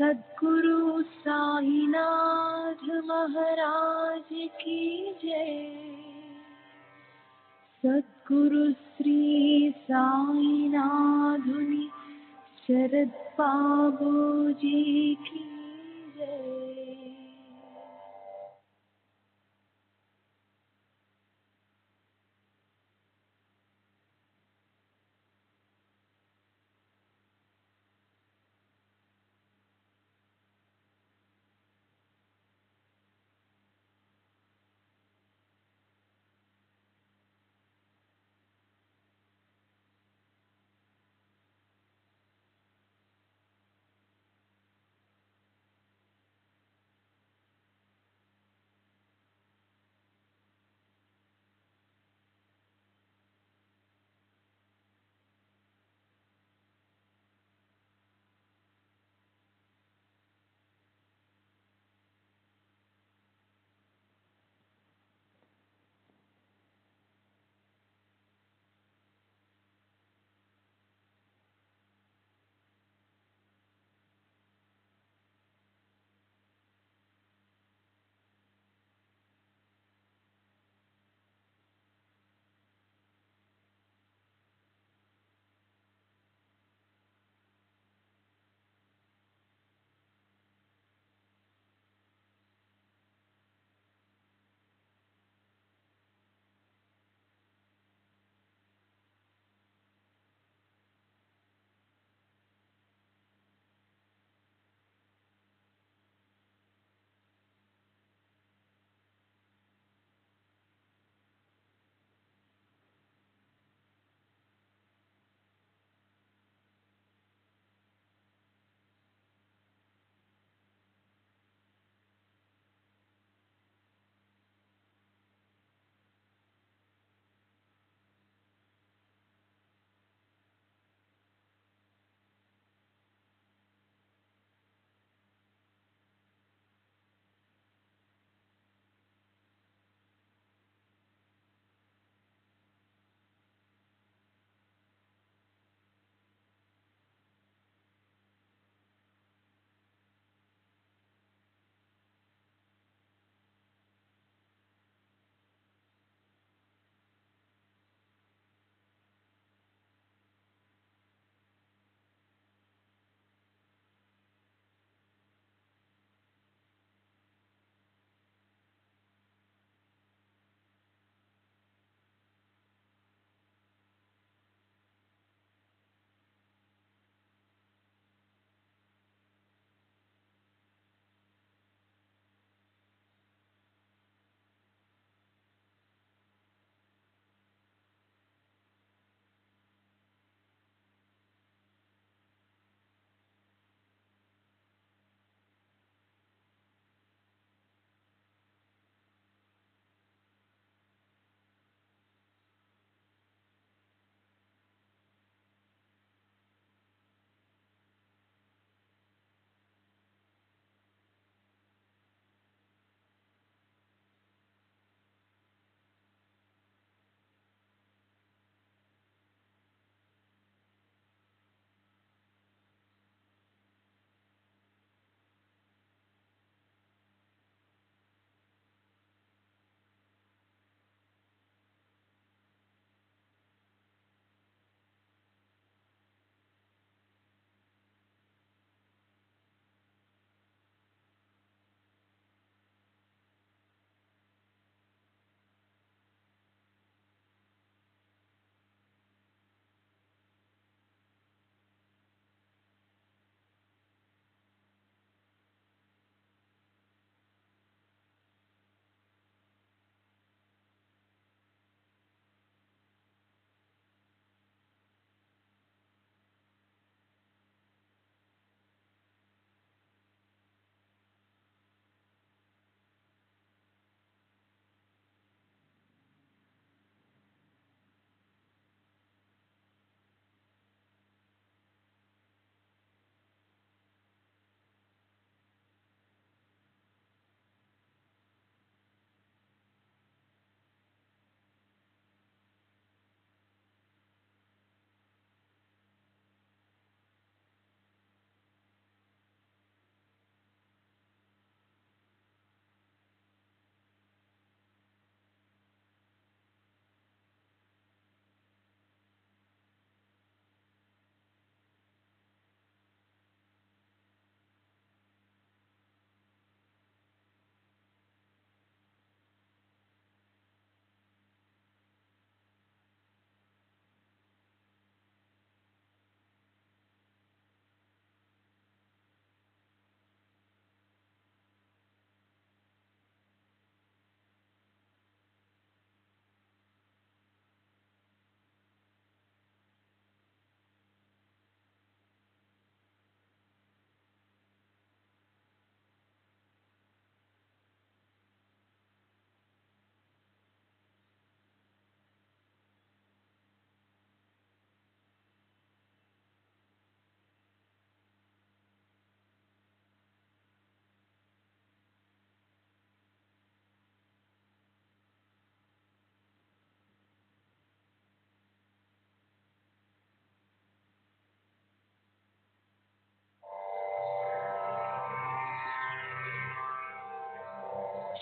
सद्गुरु साईनाथ महाराज की जय। सद्गुरु श्री साईनाथुनि शरद बाबू जी की जय।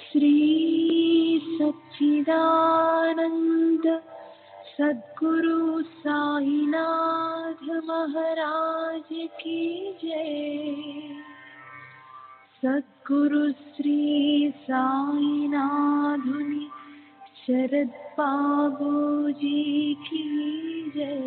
श्री सच्चिदानंद सद्गुरु साईनाथ महाराज की जय। सद्गुरु श्री साईनाथुनि शरद बाबू जी की जय।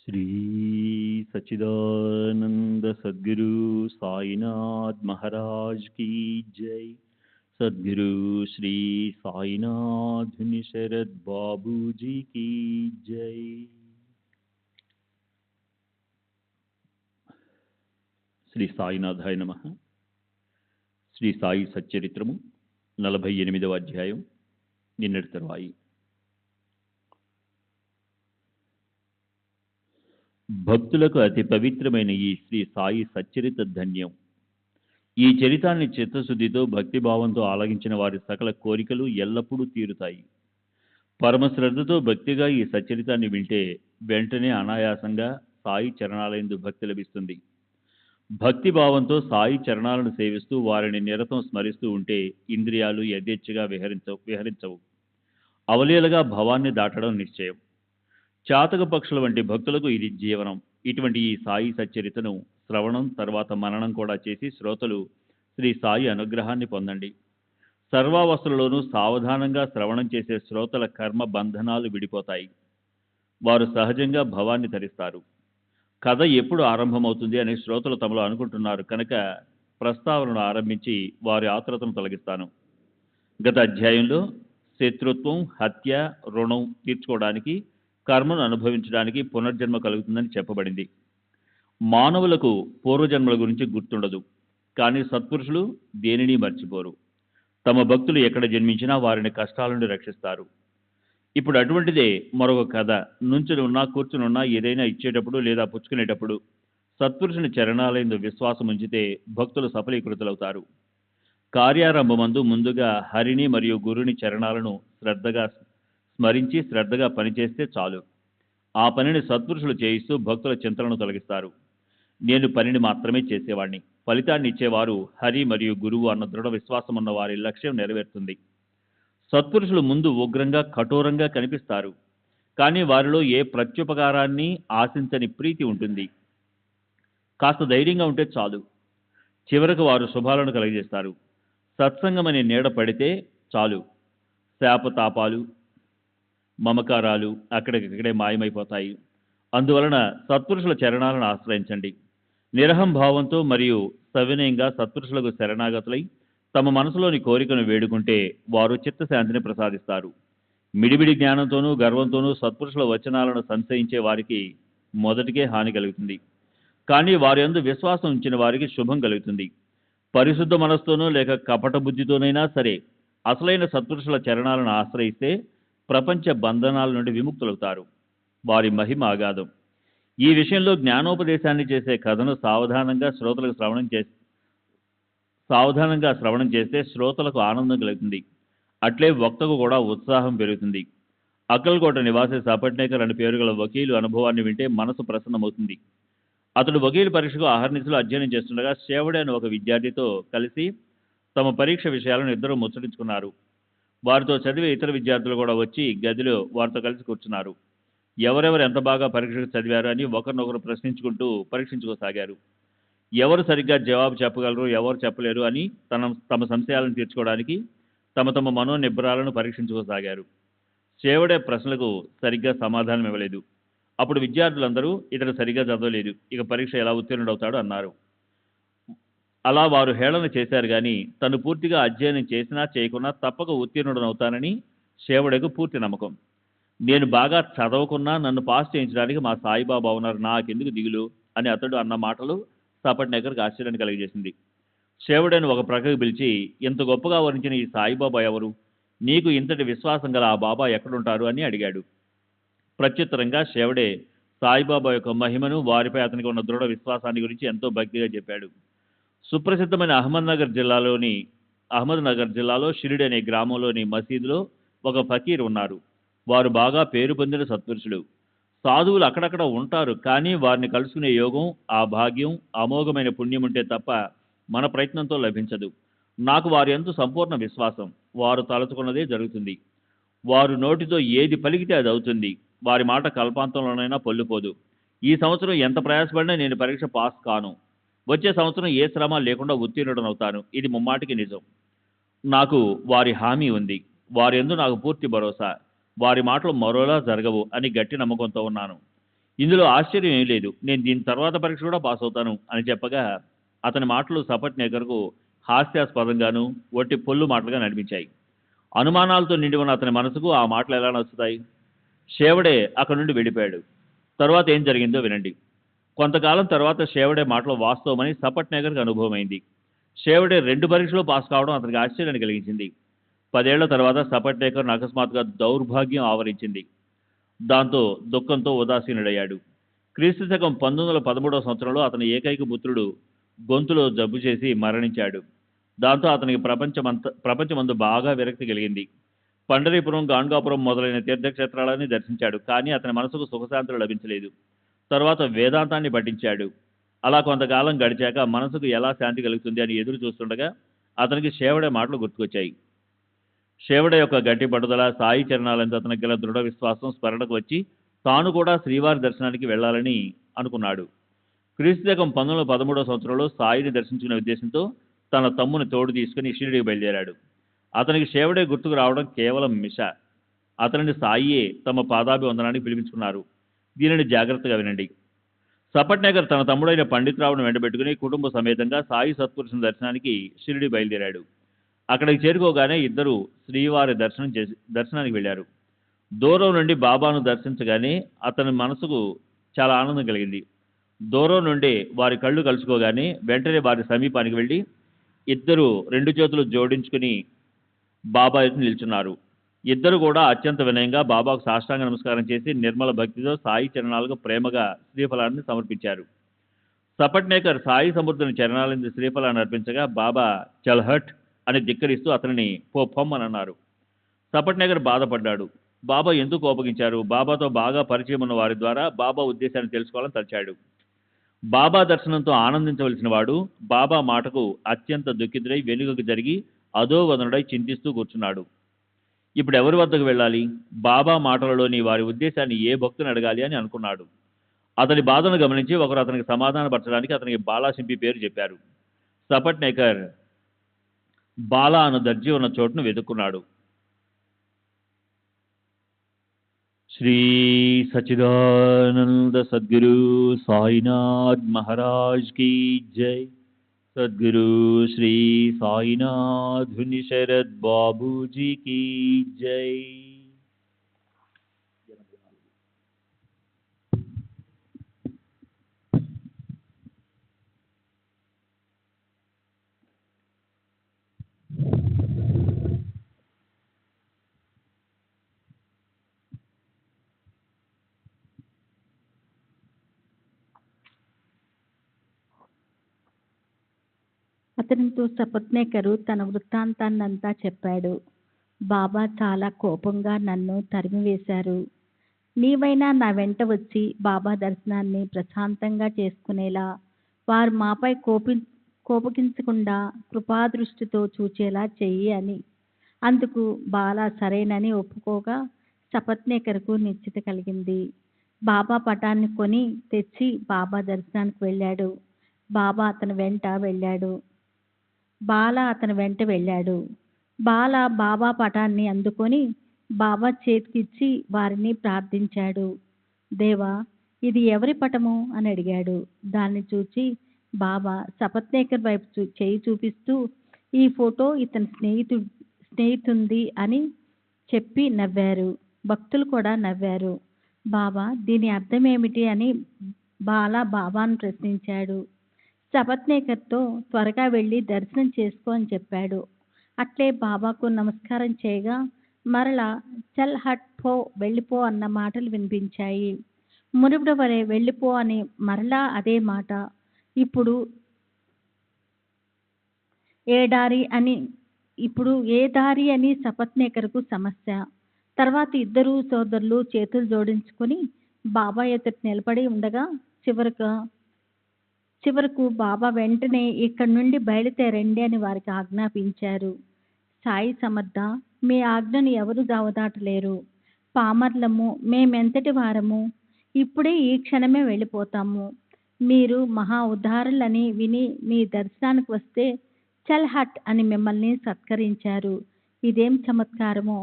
श्री सच्चिदानंद सद्गुरु साईनाथ महाराज की जय। सद्गुरु श्री साईनाथ शरद बाबू जी की जय। శ్రీ సాయినాథాయ నమః. శ్రీ సాయి సచ్చరిత్రము 48వ అధ్యాయం. నిన్నటి తరువాయి. భక్తులకు అతి పవిత్రమైన ఈ శ్రీ సాయి సచ్చరిత ధన్యం. ఈ చరితాన్ని చిత్తశుద్ధితో భక్తిభావంతో ఆలగించిన వారి సకల కోరికలు ఎల్లప్పుడూ తీరుతాయి. పరమశ్రద్ధతో భక్తిగా ఈ సచ్చరితాన్ని వింటే వెంటనే అనాయాసంగా సాయి చరణాలయందు భక్తి లభిస్తుంది. భక్తిభావంతో సాయి చరణాలను సేవిస్తూ వారిని నిరతం స్మరిస్తూ ఉంటే ఇంద్రియాలు యథేచ్ఛగా విహరించవు. అవలీలగా భవాన్ని దాటడం నిశ్చయం. చాతక పక్షుల వంటి భక్తులకు ఇది జీవనం. ఇటువంటి ఈ సాయి సచ్చరితను శ్రవణం తర్వాత మననం కూడా చేసి శ్రోతలు శ్రీ సాయి అనుగ్రహాన్ని పొందండి. సర్వావస్థలలోనూ సావధానంగా శ్రవణం చేసే శ్రోతల కర్మ బంధనాలు విడిపోతాయి. వారు సహజంగా భవాన్ని ధరిస్తారు. కథ ఎప్పుడు ఆరంభమవుతుంది అని శ్రోతలు తమలో అనుకుంటున్నారు కనుక ప్రస్తావనను ఆరంభించి వారి ఆతురతను తొలగిస్తాను. గత అధ్యాయంలో శత్రుత్వం, హత్య, రుణం తీర్చుకోవడానికి, కర్మను అనుభవించడానికి పునర్జన్మ కలుగుతుందని చెప్పబడింది. మానవులకు పూర్వజన్మల గురించి గుర్తుండదు, కానీ సత్పురుషులు దేనిని మర్చిపోరు. తమ భక్తులు ఎక్కడ జన్మించినా వారిని కష్టాల నుండి రక్షిస్తారు. ఇప్పుడు అటువంటిదే మరొక కథ. నుంచుని ఉన్నా, కూర్చుని ఉన్నా, ఏదైనా ఇచ్చేటప్పుడు లేదా పుచ్చుకునేటప్పుడు సత్పురుషుని చరణాలయందు విశ్వాసం ఉంచితే భక్తులు సఫలీకృతులవుతారు. కార్యారంభమందు ముందుగా హరిని మరియు గురుని చరణాలను శ్రద్ధగా స్మరించి శ్రద్ధగా పనిచేస్తే చాలు. ఆ పనిని సత్పురుషులు చేయిస్తూ భక్తుల చింతలను తొలగిస్తారు. నేను పనిని మాత్రమే చేసేవాణ్ణి, ఫలితాన్ని ఇచ్చేవారు హరి మరియు గురువు అన్న దృఢ విశ్వాసం ఉన్న వారి లక్ష్యం నెరవేరుతుంది. సత్పురుషులు ముందు ఉగ్రంగా, కఠోరంగా కనిపిస్తారు, కానీ వారిలో ఏ ప్రత్యుపకారాన్ని ఆశించని ప్రీతి ఉంటుంది. కాస్త ధైర్యంగా ఉంటే చాలు, చివరకు వారు శుభాలను కలిగజేస్తారు. సత్సంగం అనే నీడ పడితే చాలు, శాపతాపాలు, మమకారాలు అక్కడికక్కడే మాయమైపోతాయి. అందువలన సత్పురుషుల చరణాలను ఆశ్రయించండి. నిరహంభావంతో మరియు సవినయంగా సత్పురుషులకు శరణాగతులై తమ మనసులోని కోరికను వేడుకుంటే వారు చిత్తశాంతిని ప్రసాదిస్తారు. మిడిమిడి జ్ఞానంతోనూ గర్వంతోనూ సత్పురుషుల వచనాలను సంశయించే వారికి మొదటికే హాని కలుగుతుంది, కానీ వారి యందు విశ్వాసం ఉంచిన వారికి శుభం కలుగుతుంది. పరిశుద్ధ మనస్తోనూ లేక కపట బుద్ధితోనైనా సరే అసలైన సత్పురుషుల చరణాలను ఆశ్రయిస్తే ప్రపంచ బంధనాల నుండి విముక్తులవుతారు. వారి మహిమ అగాధం. ఈ విషయంలో జ్ఞానోపదేశాన్ని చేసే కథను సావధానంగా శ్రవణం చేస్తే శ్రోతలకు ఆనందం కలుగుతుంది. అట్లే వక్తకు కూడా ఉత్సాహం పెరుగుతుంది. అక్కల్కోట నివాసి సపట్నేకర్ అని పేరు గల వకీలు అనుభవాన్ని వింటే మనసు ప్రసన్నమవుతుంది. అతడు వకీలు పరీక్షకు అహర్నిశలు అధ్యయనం చేస్తుండగా శేవడే అని ఒక విద్యార్థితో కలిసి తమ పరీక్ష విషయాలను ఇద్దరు ముచ్చటించుకున్నారు. వారితో చదివే ఇతర విద్యార్థులు కూడా వచ్చి గదిలో వారితో కలిసి కూర్చున్నారు. ఎవరెవరు ఎంత బాగా పరీక్షకు చదివారు అని ఒకరినొకరు ప్రశ్నించుకుంటూ పరీక్షించుకోసాగారు. ఎవరు సరిగ్గా జవాబు చెప్పగలరు, ఎవరు చెప్పలేరు అని తమ సంశయాలను తీర్చుకోవడానికి తమ తమ మనోనిబ్బరాలను పరీక్షించుకోసాగారు. శేవడే ప్రశ్నలకు సరిగ్గా సమాధానం ఇవ్వలేదు. అప్పుడు విద్యార్థులందరూ ఇతడు సరిగ్గా చదవలేదు, ఇక పరీక్ష ఎలా ఉత్తీర్ణుడవుతాడు అన్నారు. అలా వారు హేళన చేశారు, కానీ తను పూర్తిగా అధ్యయనం చేసినా చేయకున్నా తప్పక ఉత్తీర్ణుడనవుతానని శేవడకు పూర్తి నమ్మకం. నేను బాగా చదవకున్నా నన్ను పాస్ చేయించడానికి మా సాయిబాబా ఉన్నారు, నాకెందుకు దిగులు అని అతడు అన్న మాటలు సపట్నేకర్కి ఆశ్చర్యాన్ని కలిగజేసింది. శేవడేను ఒక ప్రక్కకు పిలిచి, ఇంత గొప్పగా వర్ణించిన ఈ సాయిబాబా ఎవరు? నీకు ఇంతటి విశ్వాసం గల ఆ బాబా ఎక్కడుంటారు అని అడిగాడు. ప్రత్యుత్తరంగా శేవడే సాయిబాబా యొక్క మహిమను, వారిపై అతనికి ఉన్న దృఢ విశ్వాసాన్ని గురించి ఎంతో భక్తిగా చెప్పాడు. సుప్రసిద్ధమైన అహ్మద్నగర్ జిల్లాలో షిరిడి అనే గ్రామంలోని మసీదులో ఒక ఫకీర్ ఉన్నారు. వారు బాగా పేరు పొందిన సత్పురుషులు. సాధువులు అక్కడక్కడ ఉంటారు, కానీ వారిని కలుసుకునే యోగం, ఆ భాగ్యం, అమోఘమైన పుణ్యం ఉంటే తప్ప మన ప్రయత్నంతో లభించదు. నాకు వారి యందు సంపూర్ణ విశ్వాసం. వారు తలుచుకున్నదే జరుగుతుంది. వారు నోటితో ఏది పలికితే అది అవుతుంది. వారి మాట కల్పాంతంలోనైనా పొల్లిపోదు. ఈ సంవత్సరం ఎంత ప్రయాసపడినా నేను పరీక్ష పాస్ కాను. వచ్చే సంవత్సరం ఏ శ్రమ లేకుండా ఉత్తీర్ణుడనవుతాను. ఇది ముమ్మాటికి నిజం. నాకు వారి హామీ ఉంది. వారి యందు నాకు పూర్తి భరోసా. వారి మాటలు మరోలా జరగవు అని గట్టి నమ్మకంతో ఉన్నాను. ఇందులో ఆశ్చర్యం ఏం లేదు. నేను దీని తర్వాత పరీక్ష కూడా పాస్ అవుతాను అని చెప్పగా అతని మాటలు సపట్నేకర్కు హాస్యాస్పదంగాను, ఒట్టి పొల్లు మాటలుగా నడిపించాయి. అనుమానాలతో నిండి ఉన్న అతని మనసుకు ఆ మాటలు ఎలా నచ్చుతాయి? శేవడే అక్కడి నుండి వెళ్ళిపోయాడు. తర్వాత ఏం జరిగిందో వినండి. కొంతకాలం తర్వాత శేవడే మాటలు వాస్తవమని సపట్నేకర్కి అనుభవమైంది. శేవడే 2 పరీక్షలు పాస్ కావడం అతనికి ఆశ్చర్యాన్ని కలిగించింది. 10 ఏళ్ల తర్వాత సపట్నేకర్ను అకస్మాత్తుగా దౌర్భాగ్యం ఆవరించింది. దాంతో దుఃఖంతో ఉదాసీనుడయ్యాడు. క్రీస్తు శకం 1913 సంవత్సరంలో అతని ఏకైక పుత్రుడు గొంతులో జబ్బు చేసి మరణించాడు. దాంతో అతనికి ప్రపంచమందు బాగా విరక్తి కలిగింది. పండరీపురం, గాణగాపురం మొదలైన తీర్థక్షేత్రాలని దర్శించాడు, కానీ అతని మనసుకు సుఖశాంతులు లభించలేదు. తర్వాత వేదాంతాన్ని పఠించాడు. అలా కొంతకాలం గడిచాక మనసుకు ఎలా శాంతి కలుగుతుంది అని ఎదురు చూస్తుండగా అతనికి శేవడే మాటలు గుర్తుకొచ్చాయి. శేవడే యొక్క గట్టి పట్టుదల, సాయి చరణాలంతో అతనికి గల దృఢ విశ్వాసం స్మరణకు వచ్చి తాను కూడా శ్రీవారి దర్శనానికి వెళ్లాలని అనుకున్నాడు. క్రీస్తు శకం 1913 సంవత్సరంలో సాయిని దర్శించుకునే ఉద్దేశంతో తన తమ్ముని తోడు తీసుకుని షిరిడీకి బయలుదేరాడు. అతనికి శేవడే గుర్తుకు రావడం కేవలం మిష. అతనిని సాయియే తమ పాదాభివందనానికి పిలిపించుకున్నారు. దీనిని జాగ్రత్తగా వినండి. సపట్నేకర్ తన తమ్ముడైన పండితరావును వెంటబెట్టుకుని కుటుంబ సమేతంగా సాయి సత్పురుషుని దర్శనానికి షిరిడి బయలుదేరాడు. అక్కడికి చేరుకోగానే ఇద్దరు శ్రీవారి దర్శనానికి వెళ్ళారు. దూరం నుండి బాబాను దర్శించగానే అతని మనసుకు చాలా ఆనందం కలిగింది. దూరం నుండి వారి కళ్ళు కలుసుకోగానే వెంటనే వారి సమీపానికి వెళ్ళి ఇద్దరు రెండు చేతులు జోడించుకుని బాబా ఎదుట నిల్చున్నారు. ఇద్దరు కూడా అత్యంత వినయంగా బాబాకు సాష్టాంగ నమస్కారం చేసి నిర్మల భక్తితో సాయి చరణాలకు ప్రేమగా శ్రీఫలాన్ని సమర్పించారు. సపట్నేకర్ సాయి సముద్రుని చరణాలంది శ్రీఫలాన్ని అర్పించగా బాబా చల్హట్ అని ధిక్కరిస్తూ అతనిని పొమ్మని అన్నారు. సపట్నేకర్ బాధపడ్డాడు. బాబా ఎందుకు కోపగించారు? బాబాతో బాగా పరిచయం ఉన్న వారి ద్వారా బాబా ఉద్దేశాన్ని తెలుసుకోవాలని తలచాడు. బాబా దర్శనంతో ఆనందించవలసిన వాడు బాబా మాటకు అత్యంత దుఃఖితుడై వెనుకకు జరిగి అధోవదనుడై చింతిస్తూ కూర్చున్నాడు. ఇప్పుడు ఎవరి వద్దకు వెళ్ళాలి? బాబా మాటలలోని వారి ఉద్దేశాన్ని ఏ భక్తుని అడగాలి అని అనుకున్నాడు. అతని బాధను గమనించి ఒకరు అతనికి సమాధానపరచడానికి అతనికి బాలాసింపి పేరు చెప్పారు. సపట్నేకర్ బాలా అను దర్జీ ఉన్న చోటును వెతుక్కున్నాడు. శ్రీ సచిదానంద సద్గురు సాయినాథ్ మహారాజ్ की जय. सद्गुरु श्री साईनाथ शरद बाबू जी की जय. అతనితో సపత్నేకరు తన వృత్తాంతాన్నంతా చెప్పాడు. బాబా చాలా కోపంగా నన్ను తరిమివేశారు. నీవైనా నా వెంట వచ్చి బాబా దర్శనాన్ని ప్రశాంతంగా చేసుకునేలా, వారు మాపై కోపగించకుండా కృపాదృష్టితో చూచేలా చెయ్యి అని. అందుకు బాలా సరేనని ఒప్పుకోగా సపత్నేకర్కు నిశ్చిత కలిగింది. బాబా పటాన్ని కొని తెచ్చి బాబా దర్శనానికి వెళ్ళాడు. బాలా అతని వెంట వెళ్ళాడు. బాలా బాబా పటాన్ని అందుకొని బాబా చేతికిచ్చి వారిని ప్రార్థించాడు. దేవా, ఇది ఎవరి పటము అని అడిగాడు. దాన్ని చూచి బాబా సపత్నేకర్ వైపు చేయి చూపిస్తూ ఈ ఫోటో ఇతని స్నేహితుంది అని చెప్పి నవ్వారు. భక్తులు కూడా నవ్వారు. బాబా, దీని అర్థం ఏమిటి అని బాబాను ప్రశ్నించాడు. సపత్నేకర్తో త్వరగా వెళ్ళి దర్శనం చేసుకో అని చెప్పాడు. అట్లే బాబాకు నమస్కారం చేయగా మరలా చల్ హట్ పో, వెళ్ళిపో అన్న మాటలు వినిపించాయి. మునుపటి వలె వెళ్ళిపో అని మరలా అదే మాట. ఇప్పుడు ఏ దారి అని సపత్నేకర్కు సమస్య. తర్వాత ఇద్దరు సోదరులు చేతులు జోడించుకుని బాబా ఎదుట నిలబడి ఉండగా చివరకు బాబా వెంటనే ఇక్కడి నుండి బయలుదేరండి అని వారికి ఆజ్ఞాపించారు. సాయి సమర్థ, మీ ఆజ్ఞను ఎవరు దావదాటలేరు. పామర్లము, మేమెంతటి వారము, ఇప్పుడే ఈ క్షణమే వెళ్ళిపోతాము. మీరు మహా ఉదారులని విని మీ దర్శనానికి వస్తే చల్ హట్ అని మిమ్మల్ని సత్కరించారు. ఇదేం చమత్కారమో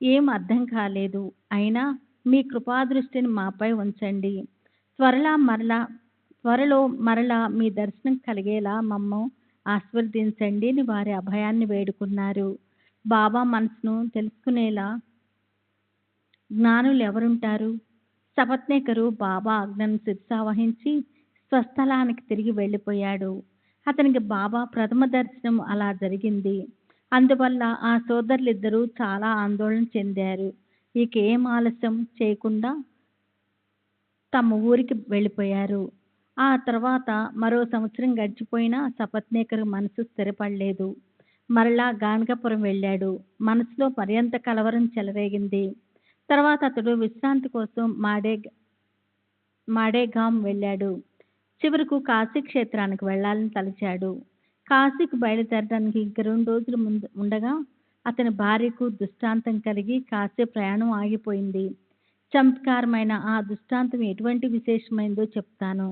ఏం అర్థం కాలేదు. అయినా మీ కృపాదృష్టిని మాపై ఉంచండి. త్వరలో మరలా మీ దర్శనం కలిగేలా మమ్ము ఆశీర్వదించండి అని వారి అభయాన్ని వేడుకున్నారు. బాబా మనసును తెలుసుకునేలా జ్ఞానులు ఎవరుంటారు? సపత్నేకరు బాబా ఆజ్ఞను శిరసావహించి స్వస్థలానికి తిరిగి వెళ్ళిపోయాడు. అతనికి బాబా ప్రథమ దర్శనం అలా జరిగింది. అందువల్ల ఆ సోదరులిద్దరూ చాలా ఆందోళన చెందారు. ఇక ఏం ఆలస్యం చేయకుండా తమ ఊరికి వెళ్ళిపోయారు. ఆ తర్వాత మరో సంవత్సరం గడిచిపోయినా సపత్నేకర్ మనసు స్థిరపడలేదు. మరలా గానగాపురం వెళ్ళాడు. మనసులో మరింత కలవరం చెలరేగింది. తర్వాత అతడు విశ్రాంతి కోసం మాడేగాం వెళ్ళాడు. చివరకు కాశీ క్షేత్రానికి వెళ్ళాలని తలచాడు. కాశీకి బయలుదేరడానికి ఇంక 2 రోజులు ఉండగా అతని భార్యకు దృష్టాంతం కలిగి కాశీ ప్రయాణం ఆగిపోయింది. చమత్కారమైన ఆ దృష్టాంతం ఎటువంటి విశేషమైందో చెప్తాను.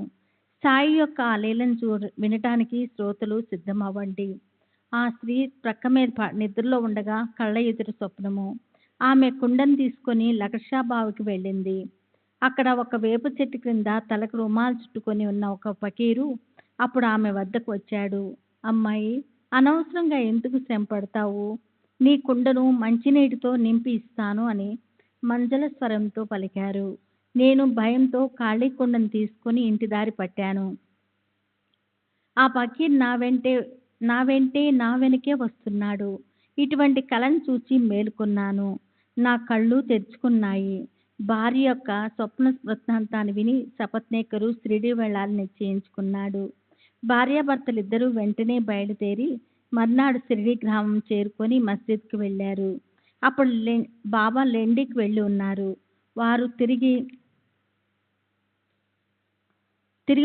సాయి యొక్క ఆ లీలను వినటానికి శ్రోతలు సిద్ధమవ్వండి. ఆ స్త్రీ ప్రక్క మీద నిద్రలో ఉండగా కళ్ళ ఎదురు స్వప్నము. ఆమె కుండను తీసుకొని లక్షాబావికి వెళ్ళింది. అక్కడ ఒక వేప చెట్టు క్రింద తలకు రుమాలు చుట్టుకొని ఉన్న ఒక ఫకీరు అప్పుడు ఆమె వద్దకు వచ్చాడు. అమ్మాయి, అనవసరంగా ఎందుకు శ్రమ పడతావు? నీ కుండను మంచినీటితో నింపి ఇస్తాను అని మంజల స్వరంతో పలికారు. నేను భయంతో ఖాళీ కుండను తీసుకొని ఇంటి దారి పట్టాను. ఆ ఫకీర్ నా వెనకే వస్తున్నాడు. ఇటువంటి కలను చూచి మేలుకొన్నాను. నా కళ్ళు తెరుచుకున్నాయి. భార్య యొక్క స్వప్న వృత్తాంతాన్ని విని సపత్నేకరు షిరిడీ వెళ్ళాలని నిశ్చయించుకున్నాడు. భార్యాభర్తలిద్దరూ వెంటనే బయలుదేరి మర్నాడు షిరిడీ గ్రామం చేరుకొని మస్జిద్కి వెళ్ళారు. అప్పుడు బాబా లెండికి వెళ్ళి ఉన్నారు. వారు తిరిగి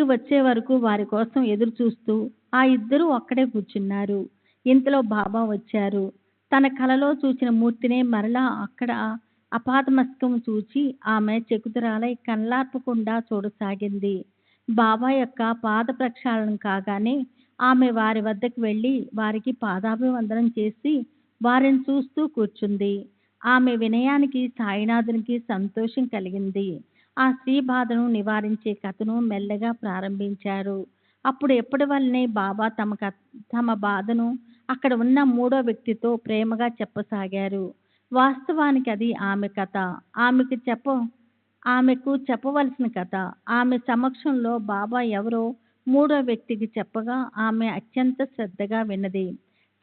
వచ్చే వరకు వారి కోసం ఎదురు చూస్తూ ఆ ఇద్దరూ అక్కడే కూర్చున్నారు. ఇంతలో బాబా వచ్చారు. తన కలలో చూసిన మూర్తినే మరలా అక్కడ అపాదమస్తకం చూచి ఆమె చెకుతురాలై కళ్ళార్పకుండా చూడసాగింది. బాబా యొక్క పాద ప్రక్షాళన కాగానే ఆమె వారి వద్దకు వెళ్ళి వారికి పాదాభివందనం చేసి వారిని చూస్తూ కూర్చుంది. ఆమె వినయానికి సాయినాథునికి సంతోషం కలిగింది. ఆ స్త్రీ బాధను నివారించే కథను మెల్లగా ప్రారంభించారు. అప్పుడు ఎప్పటి వల్లనే బాబా తమ బాధను అక్కడ ఉన్న మూడో వ్యక్తితో ప్రేమగా చెప్పసాగారు. వాస్తవానికి అది ఆమె కథ, ఆమెకు చెప్పవలసిన కథ. ఆమె సమక్షంలో బాబా ఎవరో మూడో వ్యక్తికి చెప్పగా ఆమె అత్యంత శ్రద్ధగా విన్నది.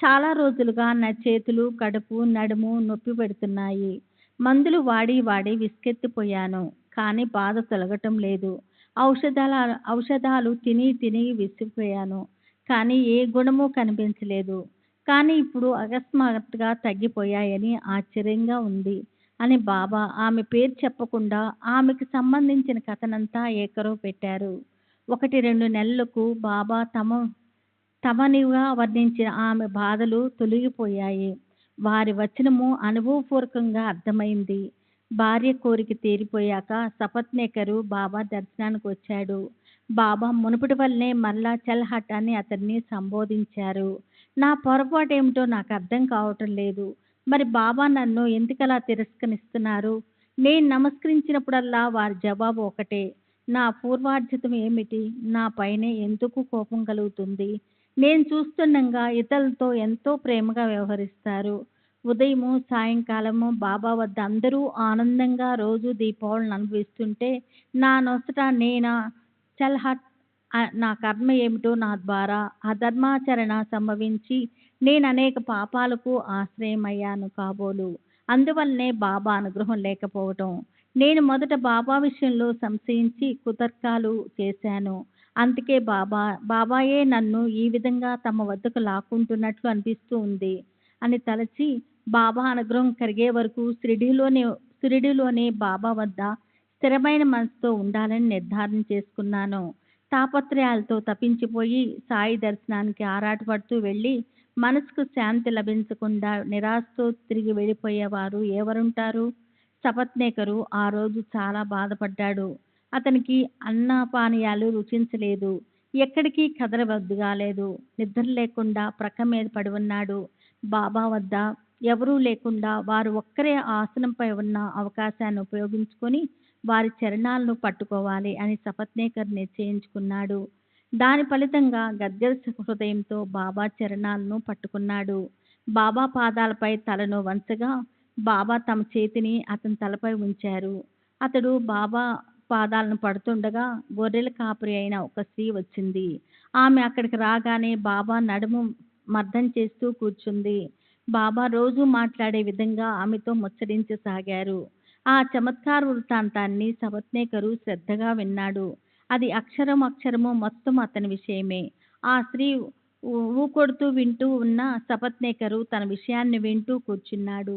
చాలా రోజులుగా నా చేతులు, కడుపు, నడుము నొప్పి పెడుతున్నాయి. మందులు వాడి వాడి విసుకెత్తిపోయాను. కానీ బాధ తొలగటం లేదు. ఔషధాలు తిని తిని విసిగిపోయాను. కానీ ఏ గుణమూ కనిపించలేదు. కానీ ఇప్పుడు అకస్మాత్తుగా తగ్గిపోయాయని ఆశ్చర్యంగా ఉంది అని బాబా ఆమె పేరు చెప్పకుండా ఆమెకు సంబంధించిన కథనంతా ఏకరో పెట్టారు. 1-2 నెలలకు బాబా తమనిగా వర్ణించిన ఆమె బాధలు తొలగిపోయాయి. వారి వచనము అనుభవపూర్వకంగా అర్థమైంది. భార్య కోరిక తీరిపోయాక సపత్నేకరు బాబా దర్శనానికి వచ్చాడు. బాబా మునుపటి వల్లనే మరలా చల్హట్ అని అతన్ని సంబోధించారు. నా పొరపాటు ఏమిటో నాకు అర్థం కావటం లేదు. మరి బాబా నన్ను ఎందుకలా తిరస్కరిస్తున్నారు? నేను నమస్కరించినప్పుడల్లా వారి జవాబు ఒకటే. నా పూర్వార్జితం ఏమిటి? నా పైనే ఎందుకు కోపం కలుగుతుంది? నేను చూస్తుండగా ఇతరులతో ఎంతో ప్రేమగా వ్యవహరిస్తారు. ఉదయము సాయంకాలము బాబా వద్ద అందరూ ఆనందంగా రోజు దీపావళిని అనుభవిస్తుంటే నా నొసట నేనా చల్హట్ నా కర్మ ఏమిటో నా ద్వారా అధర్మాచరణ సంభవించి నేను అనేక పాపాలకు ఆశ్రయమయ్యాను కాబోలు. అందువల్లనే బాబా అనుగ్రహం లేకపోవటం. నేను మొదట బాబా విషయంలో సంశయించి కుతర్కాలు చేశాను. అందుకే బాబాయే నన్ను ఈ విధంగా తమ వద్దకు లాక్కుంటున్నట్లు అనిపిస్తూ ఉంది అని తలచి బాబా అనుగ్రహం కలిగే వరకు షిరిడీలోనే బాబా వద్ద స్థిరమైన మనసుతో ఉండాలని నిర్ధారణ చేసుకున్నాను. తాపత్రయాలతో తప్పించిపోయి సాయి దర్శనానికి ఆరాటపడుతూ వెళ్ళి మనసుకు శాంతి లభించకుండా నిరాశతో తిరిగి వెళ్ళిపోయేవారు ఎవరుంటారు? సపత్నేకరు ఆ రోజు చాలా బాధపడ్డాడు. అతనికి అన్నపానీయాలు రుచించలేదు. ఎక్కడికి కదలబుద్ధిగాలేదు. నిద్ర లేకుండా ప్రక్క మీద పడి ఉన్నాడు. బాబా వద్ద ఎవరూ లేకుండా వారు ఒక్కరే ఆసనంపై ఉన్న అవకాశాన్ని ఉపయోగించుకొని వారి చరణాలను పట్టుకోవాలి అని సపత్నేకర్ నిశ్చయించుకున్నాడు. దాని ఫలితంగా గద్గద హృదయంతో బాబా చరణాలను పట్టుకున్నాడు. బాబా పాదాలపై తలను వంచగా బాబా తమ చేతిని అతని తలపై ఉంచారు. అతడు బాబా పాదాలను పడుతుండగా గొర్రెల కాపరి అయిన ఒక స్త్రీ వచ్చింది. ఆమె అక్కడికి రాగానే బాబా నడుము మర్దం చేస్తూ కూర్చుంది. బాబా రోజు మాట్లాడే విధంగా ఆమెతో ముచ్చరించసాగారు. ఆ చమత్కార వృత్తాంతాన్ని సపత్నేకరు శ్రద్ధగా విన్నాడు. అది అక్షరము మొత్తం అతని విషయమే. ఆ స్త్రీ ఊకొడుతూ వింటూ ఉన్న సపత్నేకరు తన విషయాన్ని వింటూ కూర్చున్నాడు.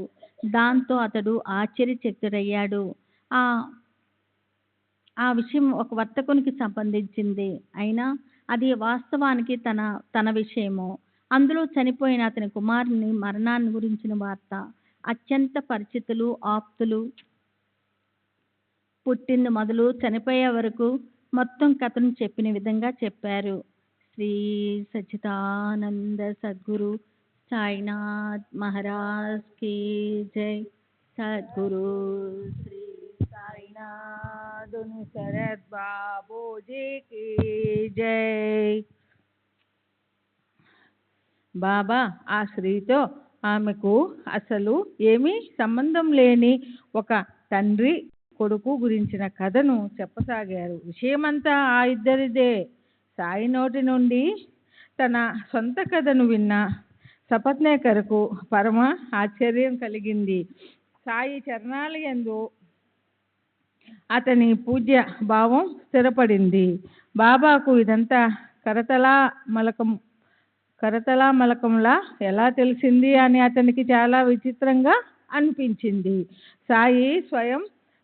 దాంతో అతడు ఆశ్చర్యచకితుడయ్యాడు. ఆ విషయం ఒక వర్తకునికి సంబంధించింది అయినా అది వాస్తవానికి తన విషయము. అందులో చనిపోయిన అతని కుమారుని మరణాన్ని గురించిన వార్త అత్యంత పరిచితులు, ఆప్తులు పుట్టింది మొదలు చనిపోయే వరకు మొత్తం కథను చెప్పిన విధంగా చెప్పారు. శ్రీ సచ్చిదానంద సద్గురు సాయినాథ్ మహారాజ్ కీ జై. సద్గురు శ్రీ సాయినాథ్ శరత్ బాబూజీ కీ జై. బాబా ఆ స్త్రీతో ఆమెకు అసలు ఏమీ సంబంధం లేని ఒక తండ్రి కొడుకు గురించిన కథను చెప్పసాగారు. విషయమంతా ఆ ఇద్దరిదే. సాయి నోటి నుండి తన సొంత కథను విన్న సపత్నేకర్కు పరమ ఆశ్చర్యం కలిగింది. సాయి చరణాలయందు అతని పూజ్య భావం స్థిరపడింది. బాబాకు ఇదంతా కరతలామలకంలా ఎలా తెలిసింది అని అతనికి చాలా విచిత్రంగా అనిపించింది. సాయి స్వయం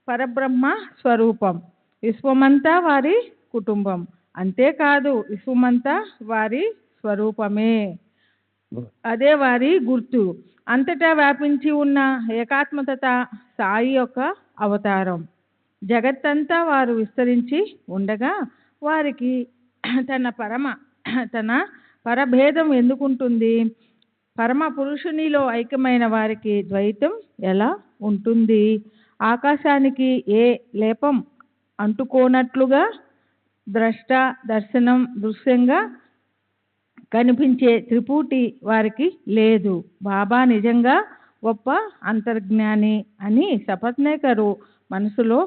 పరబ్రహ్మ స్వరూపం, విశ్వమంతా వారి కుటుంబం. అంతేకాదు, విశ్వమంతా వారి స్వరూపమే, అదే వారి గుర్తు. అంతటా వ్యాపించి ఉన్న ఏకాత్మత సాయి యొక్క అవతారం. జగత్తంతా వారు విస్తరించి ఉండగా వారికి తన పరభేదం ఎందుకుంటుంది? పరమ పురుషునిలో ఐక్యమైన వారికి ద్వైతం ఎలా ఉంటుంది? ఆకాశానికి ఏ లేపం అంటుకోనట్లుగా ద్రష్ట దర్శనం దృశ్యంగా కనిపించే త్రిపుటి వారికి లేదు. బాబా నిజంగా గొప్ప అంతర్జ్ఞాని అని సపత్నేకరు మనసులో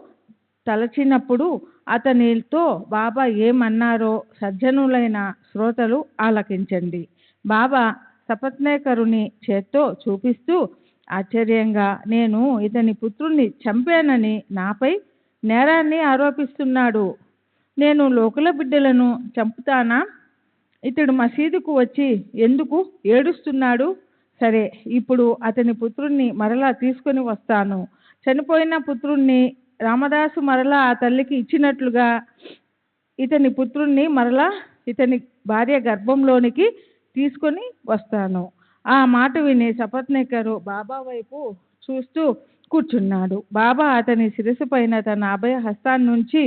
తలచినప్పుడు అతనితో బాబా ఏమన్నారో సజ్జనులైన శ్రోతలు ఆలకించండి. బాబా సపత్నేకరుని చేత్తో చూపిస్తూ ఆశ్చర్యంగా, నేను ఇతని పుత్రుణ్ణి చంపానని నాపై నేరాన్ని ఆరోపిస్తున్నాడు. నేను లోకుల బిడ్డలను చంపుతానా? ఇతడు మసీదుకు వచ్చి ఎందుకు ఏడుస్తున్నాడు? సరే, ఇప్పుడు అతని పుత్రుణ్ణి మరలా తీసుకొని వస్తాను. చనిపోయిన పుత్రుణ్ణి రామదాసు మరలా ఆ తల్లికి ఇచ్చినట్లుగా ఇతని పుత్రుణ్ణి మరలా ఇతని భార్య గర్భంలోనికి తీసుకొని వస్తాను. ఆ మాట విని సపత్నేకరు బాబా వైపు చూస్తూ కూర్చున్నాడు. బాబా అతని శిరస్సు పైన తన అభయ హస్తాన్నుంచి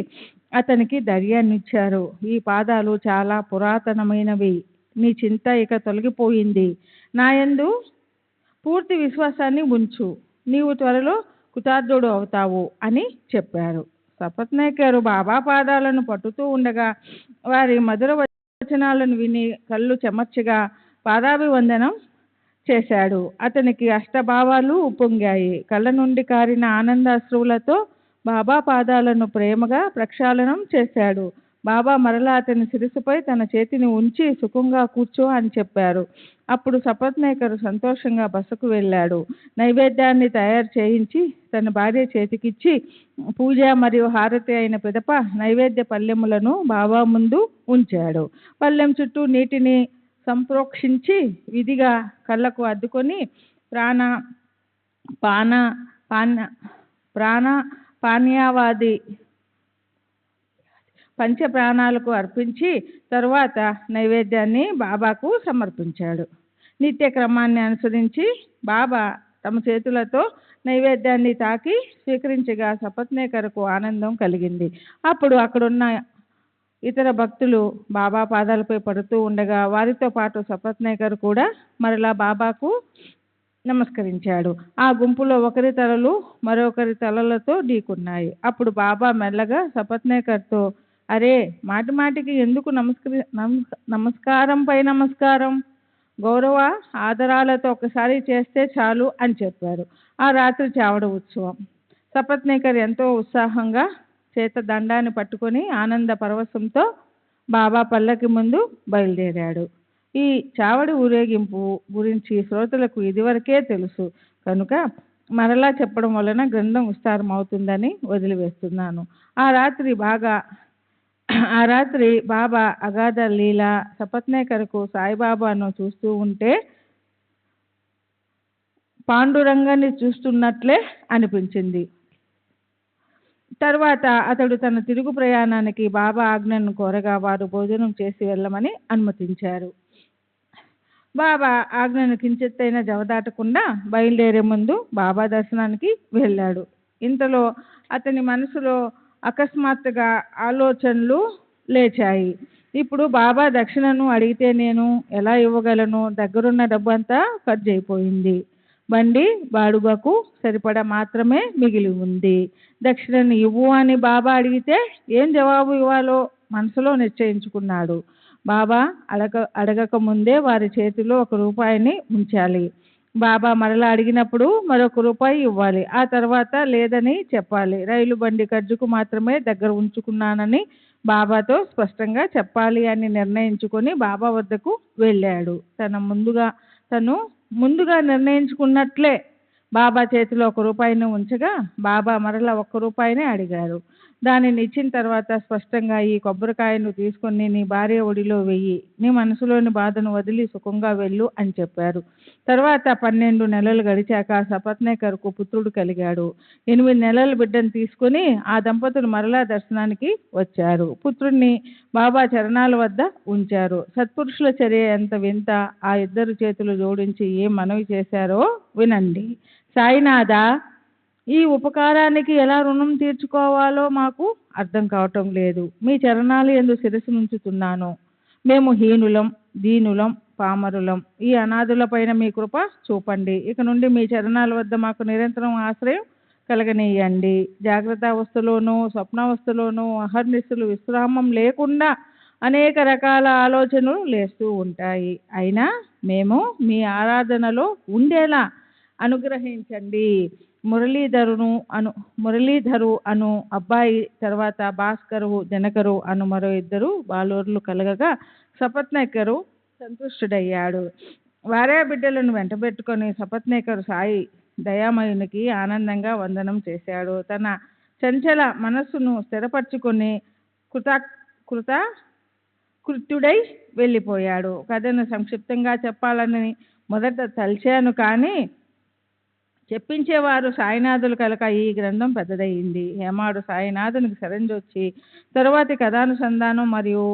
అతనికి ధైర్యాన్నిచ్చారు. ఈ పాదాలు చాలా పురాతనమైనవి. నీ చింత ఇక తొలగిపోయింది. నాయందు పూర్తి విశ్వాసాన్ని ఉంచు. నీవు త్వరలో కృతార్థుడు అవుతావు అని చెప్పారు. సపత్నేకరు బాబా పాదాలను పట్టుతూ ఉండగా వారి మధుర వచనాలను విని కళ్ళు చెమర్చగా పాదాభివందనం చేశాడు. అతనికి అష్టభావాలు ఉప్పొంగాయి. కళ్ళ నుండి కారిన ఆనందాశ్రువులతో బాబా పాదాలను ప్రేమగా ప్రక్షాళనం చేశాడు. బాబా మరలా అతని శిరస్సుపై తన చేతిని ఉంచి సుఖంగా కూర్చో అని చెప్పారు. అప్పుడు సపత్నేకరు సంతోషంగా బసకు వెళ్ళాడు. నైవేద్యాన్ని తయారు చేయించి తన భార్య చేతికిచ్చి పూజ మరియు హారతి అయిన పిదప నైవేద్య పల్లెములను బాబా ముందు ఉంచాడు. పల్లెం చుట్టూ నీటిని సంప్రోక్షించి విధిగా కళ్ళకు అద్దుకొని పానీయావాది పంచ ప్రాణాలకు అర్పించి తరువాత నైవేద్యాన్ని బాబాకు సమర్పించాడు. నిత్య క్రమాన్ని అనుసరించి బాబా తమ చేతులతో నైవేద్యాన్ని తాకి స్వీకరించగా సపత్నేకరకు ఆనందం కలిగింది. అప్పుడు అక్కడున్న ఇతర భక్తులు బాబా పాదాలపై పడుతూ ఉండగా వారితో పాటు సపత్నేకర్ కూడా మరలా బాబాకు నమస్కరించాడు. ఆ గుంపులో ఒకరి తలలు మరొకరి తలలతో ఢీకున్నాయి. అప్పుడు బాబా మెల్లగా సపత్నేకర్తో, అరే, మాటి మాటికి ఎందుకు నమస్కారం పై నమస్కారం? గౌరవ ఆదరాలతో ఒకసారి చేస్తే చాలు అని చెప్పారు. ఆ రాత్రి చావడ ఉత్సవం. సపత్నేకర్ ఎంతో ఉత్సాహంగా చేత దండాన్ని పట్టుకొని ఆనంద పరవశంతో బాబా పల్లకి ముందు బయలుదేరాడు. ఈ చావడి ఊరేగింపు గురించి శ్రోతలకు ఇదివరకే తెలుసు కనుక మరలా చెప్పడం వలన గ్రంథం విస్తారం అవుతుందని వదిలివేస్తున్నాను. ఆ రాత్రి బాబా అగాధ లీల సపత్నేకర్కు సాయిబాబాను చూస్తూ ఉంటే పాండురంగాన్ని చూస్తున్నట్లే అనిపించింది. తర్వాత అతడు తన తిరుగు ప్రయాణానికి బాబా ఆజ్ఞను కోరగా వారు భోజనం చేసి వెళ్ళమని అనుమతించారు. బాబా ఆజ్ఞను కించెత్తైన జవదాటకుండా బయలుదేరే ముందు బాబా దర్శనానికి వెళ్ళాడు. ఇంతలో అతని మనసులో అకస్మాత్తుగా ఆలోచనలు లేచాయి. ఇప్పుడు బాబా దక్షిణను అడిగితే నేను ఎలా ఇవ్వగలను? దగ్గరున్న డబ్బంతా ఖర్చు అయిపోయింది. బండి బాడుగకు సరిపడా మాత్రమే మిగిలి ఉంది. దక్షిణను ఇవ్వు అని బాబా అడిగితే ఏం జవాబు ఇవ్వాలో మనసులో నిశ్చయించుకున్నాడు. బాబా అడగక ముందే వారి చేతిలో 1 రూపాయిని ఉంచాలి. బాబా మరలా అడిగినప్పుడు మరొక రూపాయి ఇవ్వాలి. ఆ తర్వాత లేదని చెప్పాలి. రైలు బండి ఖర్చుకు మాత్రమే దగ్గర ఉంచుకున్నానని బాబాతో స్పష్టంగా చెప్పాలి అని నిర్ణయించుకొని బాబా వద్దకు వెళ్ళాడు. తను ముందుగా నిర్ణయించుకున్నట్లే బాబా చేతిలో 1 రూపాయిని ఉంచగా బాబా మరలా 1 రూపాయిని అడిగారు. దానిని ఇచ్చిన తర్వాత స్పష్టంగా, ఈ కొబ్బరికాయను తీసుకొని నీ భార్య ఒడిలో వెయ్యి, నీ మనసులోని బాధను వదిలి సుఖంగా వెళ్ళు అని చెప్పారు. తర్వాత 12 నెలలు గడిచాక సపత్నేకర్కు పుత్రుడు కలిగాడు. 8 నెలల బిడ్డను తీసుకొని ఆ దంపతులు మరలా దర్శనానికి వచ్చారు. పుత్రుణ్ణి బాబా చరణాల వద్ద ఉంచారు. సత్పురుషుల చర్య ఎంత వింత! ఆ ఇద్దరు చేతులు జోడించి ఏం మనవి చేశారో వినండి. సాయినాథ, ఈ ఉపకారానికి ఎలా రుణం తీర్చుకోవాలో మాకు అర్థం కావటం లేదు. మీ చరణాలు యందు శిరస్సు నుంచుతున్నాను. మేము హీనులం, దీనులం, పామరులం. ఈ అనాథులపైన మీ కృప చూపండి. ఇక నుండి మీ చరణాల వద్ద మాకు నిరంతరం ఆశ్రయం కలగనీయండి. జాగ్రత్తావస్థలోనూ స్వప్నావస్థలోనూ అహర్నిశలు విశ్రామం లేకుండా అనేక రకాల ఆలోచనలు లేస్తూ ఉంటాయి. అయినా మేము మీ ఆరాధనలో ఉండేలా అనుగ్రహించండి. మురళీధరు అను అబ్బాయి, తర్వాత భాస్కరు, జనకరు అను మరో 2 బాలురులు కలగగా సపత్నేకరు సంతుష్టుడయ్యాడు. వారే బిడ్డలను వెంటబెట్టుకొని సపత్నేకరు సాయి దయామయునికి ఆనందంగా వందనం చేశాడు. తన చంచల మనస్సును స్థిరపరచుకొని కృత్యుడై వెళ్ళిపోయాడు. కథను సంక్షిప్తంగా చెప్పాలని మొదట తలిచాను, కానీ చెప్పించేవారు సాయినాథులు కనుక ఈ గ్రంథం పెద్దదయ్యింది. హేమాడు సాయినాథునికి శరణ్జొచ్చి తరువాతి కథానుసంధానం మరియు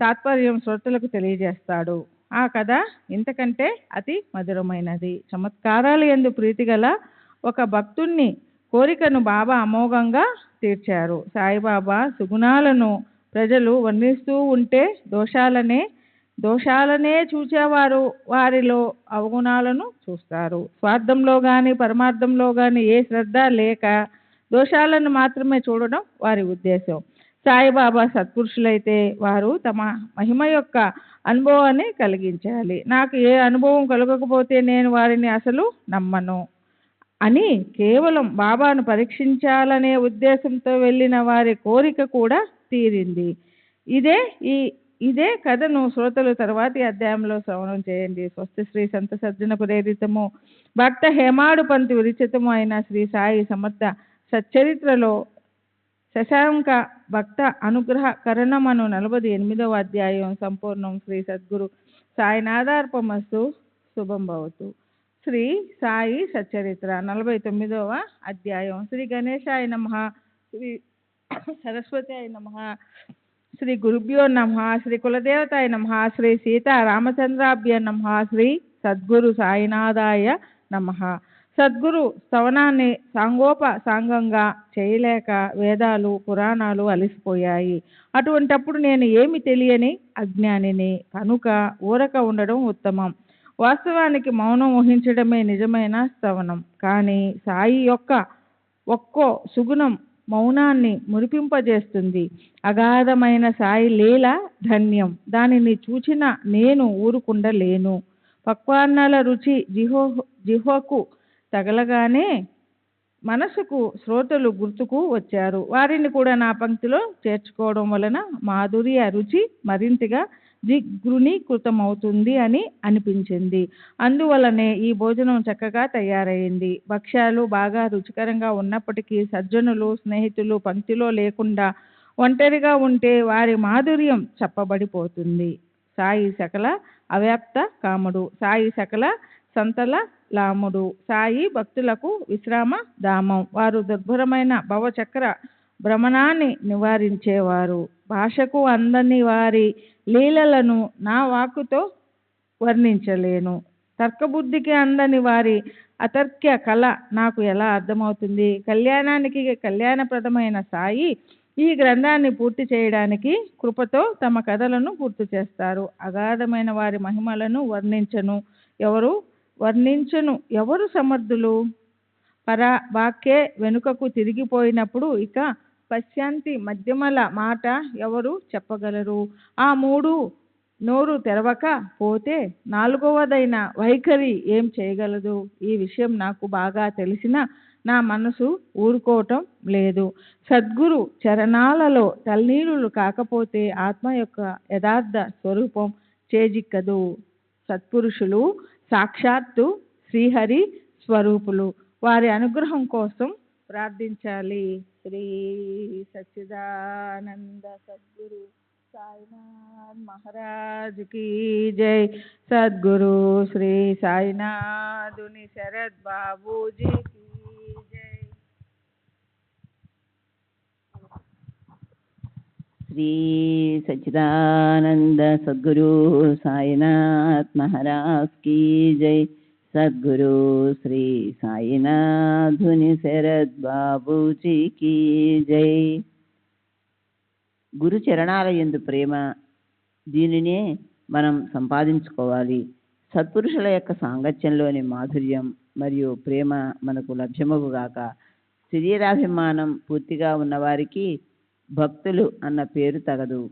తాత్పర్యం శ్రోతలకు తెలియజేస్తాడు. ఆ కథ ఇంతకంటే అతి మధురమైనది. చమత్కారాలు యందు ప్రీతి గల ఒక భక్తుణ్ణి కోరికను బాబా అమోఘంగా తీర్చారు. సాయిబాబా సుగుణాలను ప్రజలు వర్ణిస్తూ ఉంటే దోషాలనే చూచేవారు వారిలో అవగుణాలను చూస్తారు. స్వార్థంలో కానీ పరమార్థంలో కానీ ఏ శ్రద్ధ లేక దోషాలను మాత్రమే చూడడం వారి ఉద్దేశం. సాయిబాబా సత్పురుషులైతే వారు తమ మహిమ యొక్క అనుభవాన్ని కలిగించాలి. నాకు ఏ అనుభవం కలగకపోతే నేను వారిని అసలు నమ్మను అని కేవలం బాబాను పరీక్షించాలనే ఉద్దేశంతో వెళ్ళిన వారి కోరిక కూడా తీరింది. ఇదే కథను శ్రోతలు తర్వాతి అధ్యాయంలో శ్రవణం చేయండి. స్వస్తి శ్రీ సంత సజ్జన ప్రేరితము భక్త హేమాడు పంతి విరిచితము అయిన శ్రీ సాయి సమర్థ సచ్చరిత్రలో శశాంక భక్త అనుగ్రహ కరణమను 48వ అధ్యాయం సంపూర్ణం. శ్రీ సద్గురు సాయినాథార్పమస్తు. శుభం భవతు. శ్రీ సాయి సచ్చరిత్ర 49వ అధ్యాయం. శ్రీ గణేశాయ నమః, శ్రీ సరస్వతాయ నమః, శ్రీ గురుభ్యో నమః, శ్రీ కులదేవతాయ నమః, శ్రీ సీతారామచంద్రాభ్య నమః, శ్రీ సద్గురు సాయినాథాయ నమః. సద్గురు స్తవనాన్ని సాంగంగా చేయలేక వేదాలు పురాణాలు అలసిపోయాయి. అటువంటప్పుడు నేను ఏమి తెలియని అజ్ఞానిని కనుక ఊరక ఉండడం ఉత్తమం. వాస్తవానికి మౌనం వహించడమే నిజమైన స్తవనం. కానీ సాయి యొక్క ఒక్కో సుగుణం మౌనాన్ని మురిపింపజేస్తుంది. అగాధమైన సాయి లీల ధన్యం. దానిని చూచిన నేను ఊరుకుండలేను. పక్వాన్నల రుచి జిహ్వకు తగలగానే మనసుకు శ్రోతలు గుర్తుకు వచ్చారు. వారిని కూడా నా పంక్తిలో చేర్చుకోవడం వలన మాధుర్య రుచి మరింతగా ద్విగుణీకృతమవుతుంది అని అనిపించింది. అందువలనే ఈ భోజనం చక్కగా తయారైంది. భక్ష్యాలు బాగా రుచికరంగా ఉన్నప్పటికీ సజ్జనులు స్నేహితులు పంక్తిలో లేకుండా ఒంటరిగా ఉంటే వారి మాధుర్యం చెప్పబడిపోతుంది. సాయి సకల అవ్యాప్త కాముడు, సాయి సకల సంతల లాముడు, సాయి భక్తులకు విశ్రామ ధామం. వారు దుర్భరమైన భవచక్ర భ్రమణాన్ని నివారించేవారు. భాషకు అందని వారి లీలలను నా వాక్కుతో వర్ణించలేను. తర్కబుద్ధికి అందని వారి అతర్క్య కళ నాకు ఎలా అర్థమవుతుంది? కళ్యాణానికి కళ్యాణప్రదమైన సాయి ఈ గ్రంథాన్ని పూర్తి చేయడానికి కృపతో తమ కథలను పూర్తి చేస్తారు. అగాధమైన వారి మహిమలను వర్ణించను ఎవరు సమర్థులు? వాక్యే వెనుకకు తిరిగిపోయినప్పుడు ఇక పశ్చాంతి మధ్యమల మాట ఎవరు చెప్పగలరు? ఆ 3 నోరు తెరవక పోతే నాలుగవదైన వైఖరి ఏం చేయగలదు? ఈ విషయం నాకు బాగా తెలిసిన నా మనసు ఊరుకోవటం లేదు. సద్గురు చరణాలలో తల్లీనులు కాకపోతే ఆత్మ యొక్క యథార్థ స్వరూపం చేజిక్కదు. సత్పురుషులు సాక్షాత్తు శ్రీహరి స్వరూపులు. వారి అనుగ్రహం కోసం ప్రార్థించాలి. శ్రీ సచ్చిదానంద సద్గురు సాయినాథ్ మహారాజ్ की जय. सद्गुरु श्री साईनाथुनि शरद बाबूजी की जय. श्री सच्चिदानंद सद्गुरु साईनाथ महाराज की जय. सद्गुरु श्री साईनाथुनि शरद बाबूजी की जय. గురు చరణాల యందు ప్రేమ, దీనినే మనం సంపాదించుకోవాలి. సత్పురుషుల యొక్క సాంగత్యంలోని మాధుర్యం మరియు ప్రేమ మనకు లభ్యమగుగాక. శరీరాభిమానం పూర్తిగా ఉన్నవారికి భక్తులు అన్న పేరు తగదు.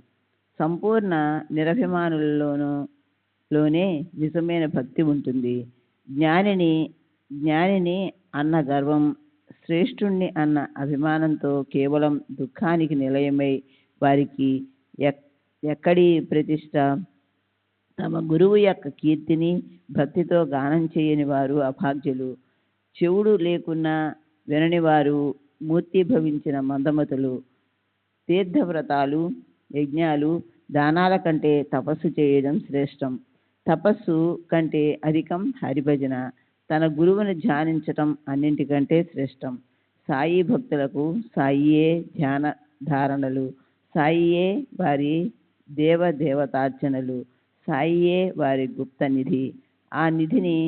సంపూర్ణ నిరభిమానులలోనే నిజమైన భక్తి ఉంటుంది. జ్ఞానిని అన్న గర్వం, శ్రేష్ఠుణ్ణి అన్న అభిమానంతో కేవలం దుఃఖానికి నిలయమై వారికి ఎక్కడి ప్రతిష్ట. తమ గురువు యొక్క కీర్తిని భక్తితో గానం చేయని వారు అభాగ్యులు. చెవుడు లేకున్నా వినని వారు మూర్తిభవించిన మందమతులు. తీర్థవ్రతాలు, యజ్ఞాలు, దానాల కంటే తపస్సు చేయడం శ్రేష్టం. తపస్సు కంటే అధికం హరిభజన. తన గురువుని ధ్యానించటం అన్నింటికంటే శ్రేష్టం. సాయి భక్తులకు సాయియే ధ్యాన ధారణలు, సాయియే వారి దేవతార్చనలు, సాయియే వారి గుప్త నిధి. ఆ నిధిని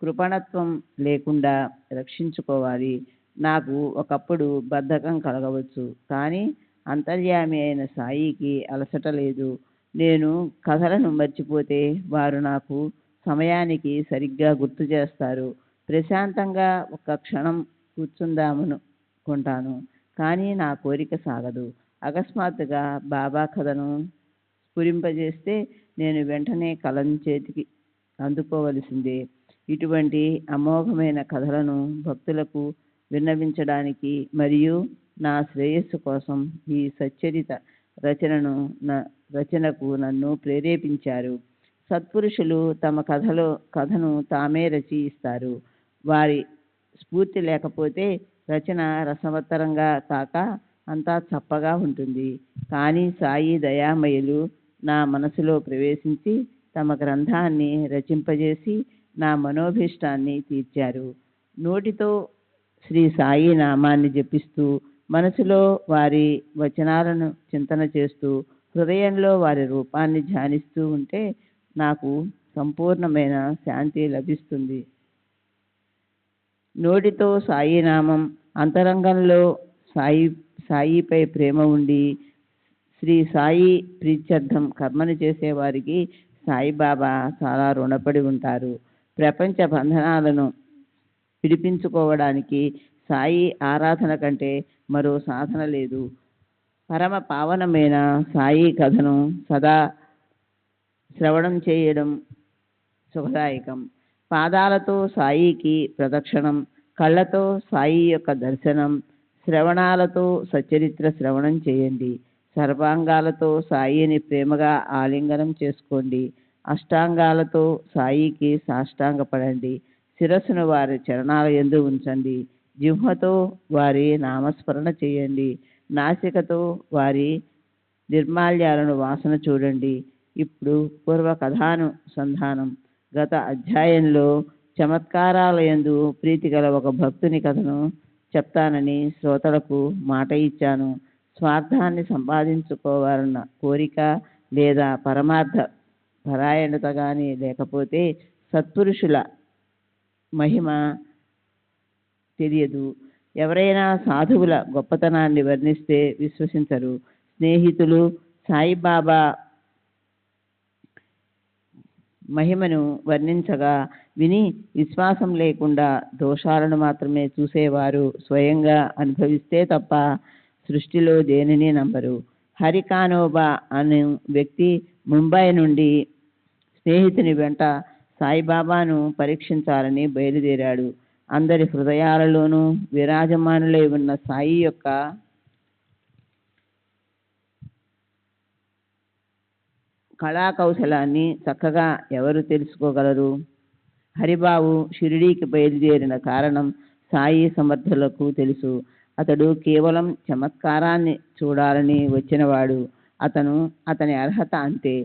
కృపణత్వం లేకుండా రక్షించుకోవాలి. నాకు ఒకప్పుడు బద్ధకం కలగవచ్చు, కానీ అంతర్యామి అయిన సాయికి అలసట లేదు. నేను కథలను మర్చిపోతే వారు నాకు సమయానికి సరిగ్గా గుర్తు చేస్తారు. ప్రశాంతంగా ఒక క్షణం కూర్చుందామనుకుంటాను, కానీ నా కోరిక సాగదు. అకస్మాత్తుగా బాబా కథను స్ఫురింపజేస్తే నేను వెంటనే కలం చేతికి అందుకోవలసిందే. ఇటువంటి అమోఘమైన కథలను భక్తులకు విన్నవించడానికి మరియు నా శ్రేయస్సు కోసం ఈ సచ్చరిత రచనకు నన్ను ప్రేరేపించారు. సత్పురుషులు తమ కథను తామే రచయిస్తారు. వారి స్ఫూర్తి లేకపోతే రచన రసవత్తరంగా కాక అంతా చప్పగా ఉంటుంది. కానీ సాయి దయామయులు నా మనసులో ప్రవేశించి తమ గ్రంథాన్ని రచింపజేసి నా మనోభీష్టాన్ని తీర్చారు. నోటితో శ్రీ సాయి నామాన్ని జపిస్తూ, మనసులో వారి వచనాలను చింతన చేస్తూ, హృదయంలో వారి రూపాన్ని ధ్యానిస్తూ ఉంటే నాకు సంపూర్ణమైన శాంతి లభిస్తుంది. నోటితో సాయి నామం, అంతరంగంలో సాయిపై ప్రేమ ఉండి శ్రీ సాయి ప్రీత్యర్థం కర్మను చేసేవారికి సాయిబాబా చాలా రుణపడి ఉంటారు. ప్రపంచ బంధనాలను విడిపించుకోవడానికి సాయి ఆరాధన కంటే మరో సాధన లేదు. పరమ పావనమైన సాయి కథను సదా శ్రవణం చేయడం సుఖదాయకం. పాదాలతో సాయికి ప్రదక్షిణం, కళ్ళతో సాయి యొక్క దర్శనం, శ్రవణాలతో సచ్చరిత్ర శ్రవణం చేయండి. సర్వాంగాలతో సాయిని ప్రేమగా ఆలింగనం చేసుకోండి. అష్టాంగాలతో సాయికి సాష్టాంగపడండి. శిరస్సును వారి చరణాల యందు ఉంచండి. జిహ్వతో వారి నామస్మరణ చేయండి. నాసికతో వారి నిర్మాల్యాలను వాసన చూడండి. ఇప్పుడు పూర్వ కథానుసంధానం. గత అధ్యాయంలో చమత్కారాల యందు ప్రీతి గల ఒక భక్తుని కథను చెప్తానని శ్రోతలకు మాట ఇచ్చాను. స్వార్థాన్ని సంపాదించుకోవాలన్న కోరిక లేదా పరమార్థ పరాయణత కానీ లేకపోతే సత్పురుషుల మహిమ తెలియదు. ఎవరైనా సాధువుల గొప్పతనాన్ని వర్ణిస్తే విశ్వసించరు. స్నేహితులు సాయిబాబా మహిమను వర్ణించగా విని విశ్వాసం లేకుండా దోషాలను మాత్రమే చూసేవారు స్వయంగా అనుభవిస్తే తప్ప సృష్టిలో దేనిని నమ్మరు. హరికానోబా అనే వ్యక్తి ముంబై నుండి స్నేహితుని వెంట సాయిబాబాను పరీక్షించాలని బయలుదేరాడు. అందరి హృదయాలలోనూ విరాజమానులై ఉన్న సాయి యొక్క కళాకౌశలాన్ని చక్కగా ఎవరు తెలుసుకోగలరు? హరిబాబు షిరిడీకి బయలుదేరిన కారణం సాయి సమర్థులకు తెలుసు. అతడు కేవలం చమత్కారాన్ని చూడాలని వచ్చినవాడు. అతని అర్హత అంతే.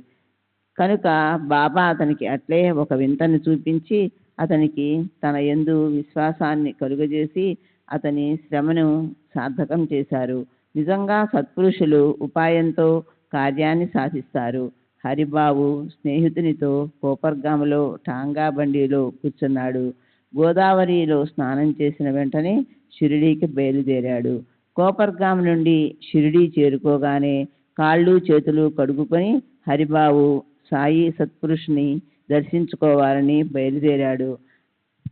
కనుక బాబా అతనికి అట్లే ఒక వింతను చూపించి అతనికి తన యందు విశ్వాసాన్ని కలుగజేసి అతని శ్రమను సార్థకం చేశారు. నిజంగా సత్పురుషులు ఉపాయంతో కార్యాన్ని సాధిస్తారు. హరిబాబు స్నేహితునితో కోపర్గాములో టాంగా బండిలో కూర్చున్నాడు. గోదావరిలో స్నానం చేసిన వెంటనే షిరిడీకి బయలుదేరాడు. కోపర్గాం నుండి షిరిడీ చేరుకోగానే కాళ్ళు చేతులు కడుగుకొని హరిబాబు సాయి సత్పురుషుని దర్శించుకోవాలని బయలుదేరాడు.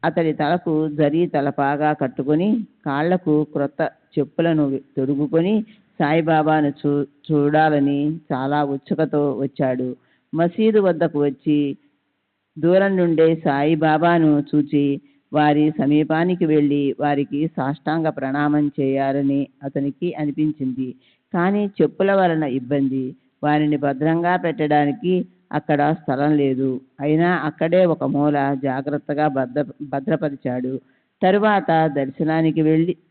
అతడి తలకు జరీ తలపాగా కట్టుకొని కాళ్లకు క్రొత్త చెప్పులను తొడుగుకొని సాయిబాబాను చూడాలని చాలా ఉత్సుకతో వచ్చాడు. మసీదు వద్దకు వచ్చి దూరం నుండే సాయిబాబాను చూచి వారి సమీపానికి వెళ్ళి వారికి సాష్టాంగ ప్రణామం చేయాలని అతనికి అనిపించింది. కానీ చెప్పుల వలన ఇబ్బంది. వారిని భద్రంగా పెట్టడానికి అక్కడ స్థలం లేదు. అయినా అక్కడే ఒక మూల జాగ్రత్తగా భద్రపరిచాడు. తరువాత దర్శనానికి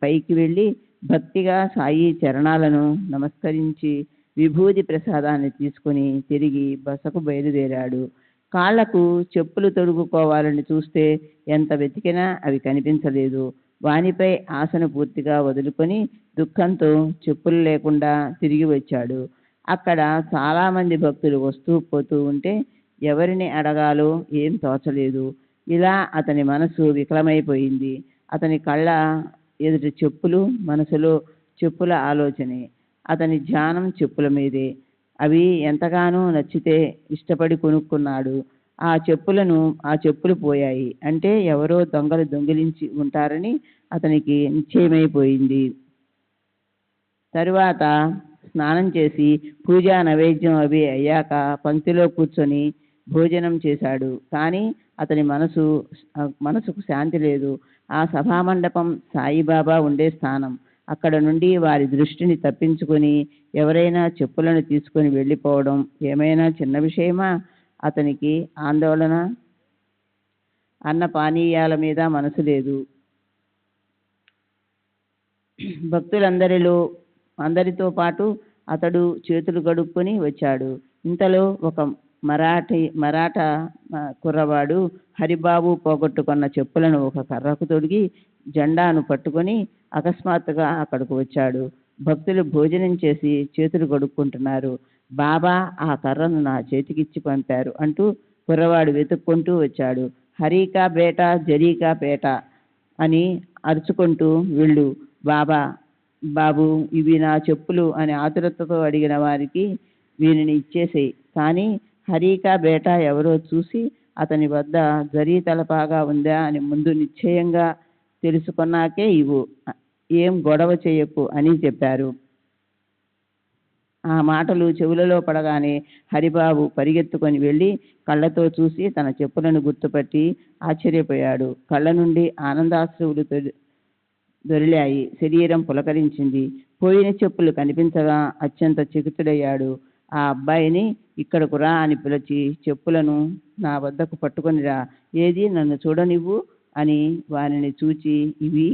పైకి వెళ్ళి భక్తిగా సాయి చరణాలను నమస్కరించి విభూది ప్రసాదాన్ని తీసుకుని తిరిగి బసకు బయలుదేరాడు. కాళ్లకు చెప్పులు తొడుగుకోవాలని చూస్తే ఎంత వెతికినా అవి కనిపించలేదు. వానిపై ఆశను పూర్తిగా వదులుకొని దుఃఖంతో చెప్పులు లేకుండా తిరిగి వచ్చాడు. అక్కడ చాలామంది భక్తులు వస్తూ పోతూ ఉంటే ఎవరిని అడగాలో ఏం తోచలేదు. ఇలా అతని మనసు వికలమైపోయింది. అతని కళ్ళ ఎదుట చెప్పులు, మనసులో చెప్పుల ఆలోచనే. అతని ధ్యానం చెప్పుల మీదే. అవి ఎంతగానో నచ్చితే ఇష్టపడి కొనుక్కున్నాడు. ఆ చెప్పులు పోయాయి అంటే ఎవరో దొంగలు దొంగిలించి ఉంటారని అతనికి నిశ్చయమైపోయింది. తరువాత స్నానం చేసి పూజా నైవేద్యం అవి అయ్యాక పంక్తిలో కూర్చొని భోజనం చేశాడు. కానీ అతని మనసుకు శాంతి లేదు. ఆ సభామండపం సాయిబాబా ఉండే స్థానం. అక్కడ నుండి వారి దృష్టిని తప్పించుకొని ఎవరైనా చెప్పులను తీసుకొని వెళ్ళిపోవడం ఏమైనా చిన్న విషయమా? అతనికి ఆందోళన. అన్న పానీయాల మీద మనసు లేదు. అందరితో పాటు అతడు చేతులు గడుపుకొని వచ్చాడు. ఇంతలో ఒక మరాఠా కుర్రవాడు హరిబాబు పోగొట్టుకున్న చెప్పులను ఒక కర్రకు తొడిగి జెండాను పట్టుకొని అకస్మాత్తుగా అక్కడకు వచ్చాడు. భక్తులు భోజనం చేసి చేతులు గడుపుకుంటున్నారు. బాబా ఆ కర్రను నా చేతికిచ్చి పంపారు అంటూ కుర్రవాడు వెతుక్కుంటూ వచ్చాడు. హరికా బేటా జరీకా పేట అని అరుచుకుంటూ వెళ్ళు బాబు ఇవి నా చెప్పులు అని ఆతురతతో అడిగిన వారికి వీరిని ఇచ్చేసేయి. కానీ హరికా బేటా ఎవరో చూసి అతని వద్ద జరీ తలపాగా ఉందా అని ముందు నిశ్చయంగా తెలుసుకున్నాకే ఇవ్వు, ఏం గొడవ చేయకు అని చెప్పారు. ఆ మాటలు చెవులలో పడగానే హరిబాబు పరిగెత్తుకొని వెళ్ళి కళ్ళతో చూసి తన చెప్పులను గుర్తుపట్టి ఆశ్చర్యపోయాడు. కళ్ళ నుండి ఆనందాశ్రువులు దొరిలాయి. శరీరం పులకరించింది. పోయిన చెప్పులు కనిపించగా అత్యంత చకితుడయ్యాడు. ఆ అబ్బాయిని ఇక్కడకు రా అని పిలిచి చెప్పులను నా వద్దకు పట్టుకొనిరా, ఏది నన్ను చూడనివ్వు అని వారిని చూచి ఇవి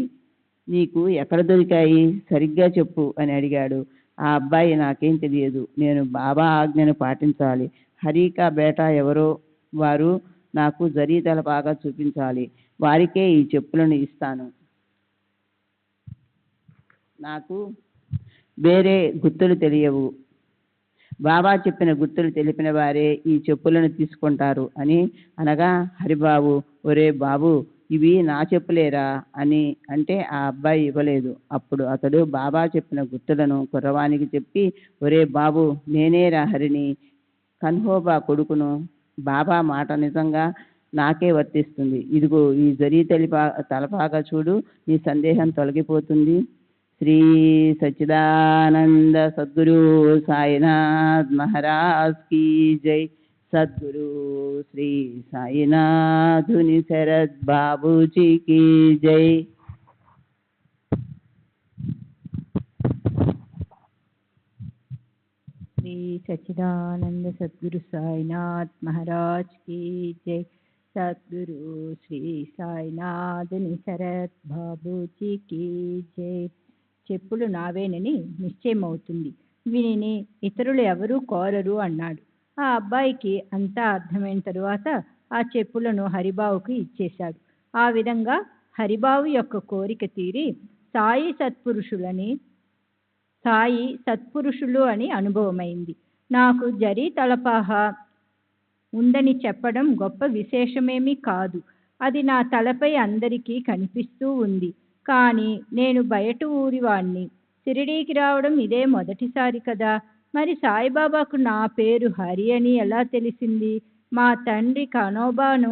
నీకు ఎక్కడ దొరికాయి సరిగ్గా చెప్పు అని అడిగాడు. ఆ అబ్బాయి నాకేం తెలియదు, నేను బాబా ఆజ్ఞను పాటించాలి. హరికా బేటా ఎవరో వారు నాకు జరీ తలపాగా చూపించాలి, వారికే ఈ చెప్పులను ఇస్తాను. నాకు వేరే గుర్తులు తెలియవు. బాబా చెప్పిన గుర్తులు తెలిపిన వారే ఈ చెప్పులను తీసుకుంటారు అని అనగా హరిబాబు ఒరే బాబు ఇవి నా చెప్పులేరా అని అంటే ఆ అబ్బాయి ఇవ్వలేదు. అప్పుడు అతడు బాబా చెప్పిన గుర్తులను కుర్రవానికి చెప్పి ఒరే బాబు నేనేరా హరిని, కన్హోబా కొడుకును. బాబా మాట నిజంగా నాకే వర్తిస్తుంది. ఇదిగో ఈ జరీ తలపాగా చూడు, నీ సందేహం తొలగిపోతుంది. श्री सच्चिदानंद सद्गुरु साईनाथ महाराज की जय। सद्गुरु श्री साईनाथ धुनि शरद बाबू जी की जय। श्री सच्चिदानंद सद्गुरु साईनाथ महाराज की जय। सद्गुरु श्री साईनाథ్ శరత్ బాబూజీకి జై. చెప్పులు నావేనని నిశ్చయమవుతుంది, వీనిని ఇతరులు ఎవరూ కోరరు అన్నాడు. ఆ అబ్బాయికి అంతా అర్థమైన తరువాత ఆ చెప్పులను హరిబావుకి ఇచ్చేశాడు. ఆ విధంగా హరిబావు యొక్క కోరిక తీరి సాయి సత్పురుషులు అని అనుభవమైంది. నాకు జరీ తలపాహ ఉందని చెప్పడం గొప్ప విశేషమేమీ కాదు. అది నా తలపై అందరికీ కనిపిస్తూ ఉంది. కానీ నేను బయట ఊరివాణ్ణి. షిరిడీకి రావడం ఇదే మొదటిసారి కదా. మరి సాయిబాబాకు నా పేరు హరి అని ఎలా తెలిసింది? మా తండ్రి కనోబాను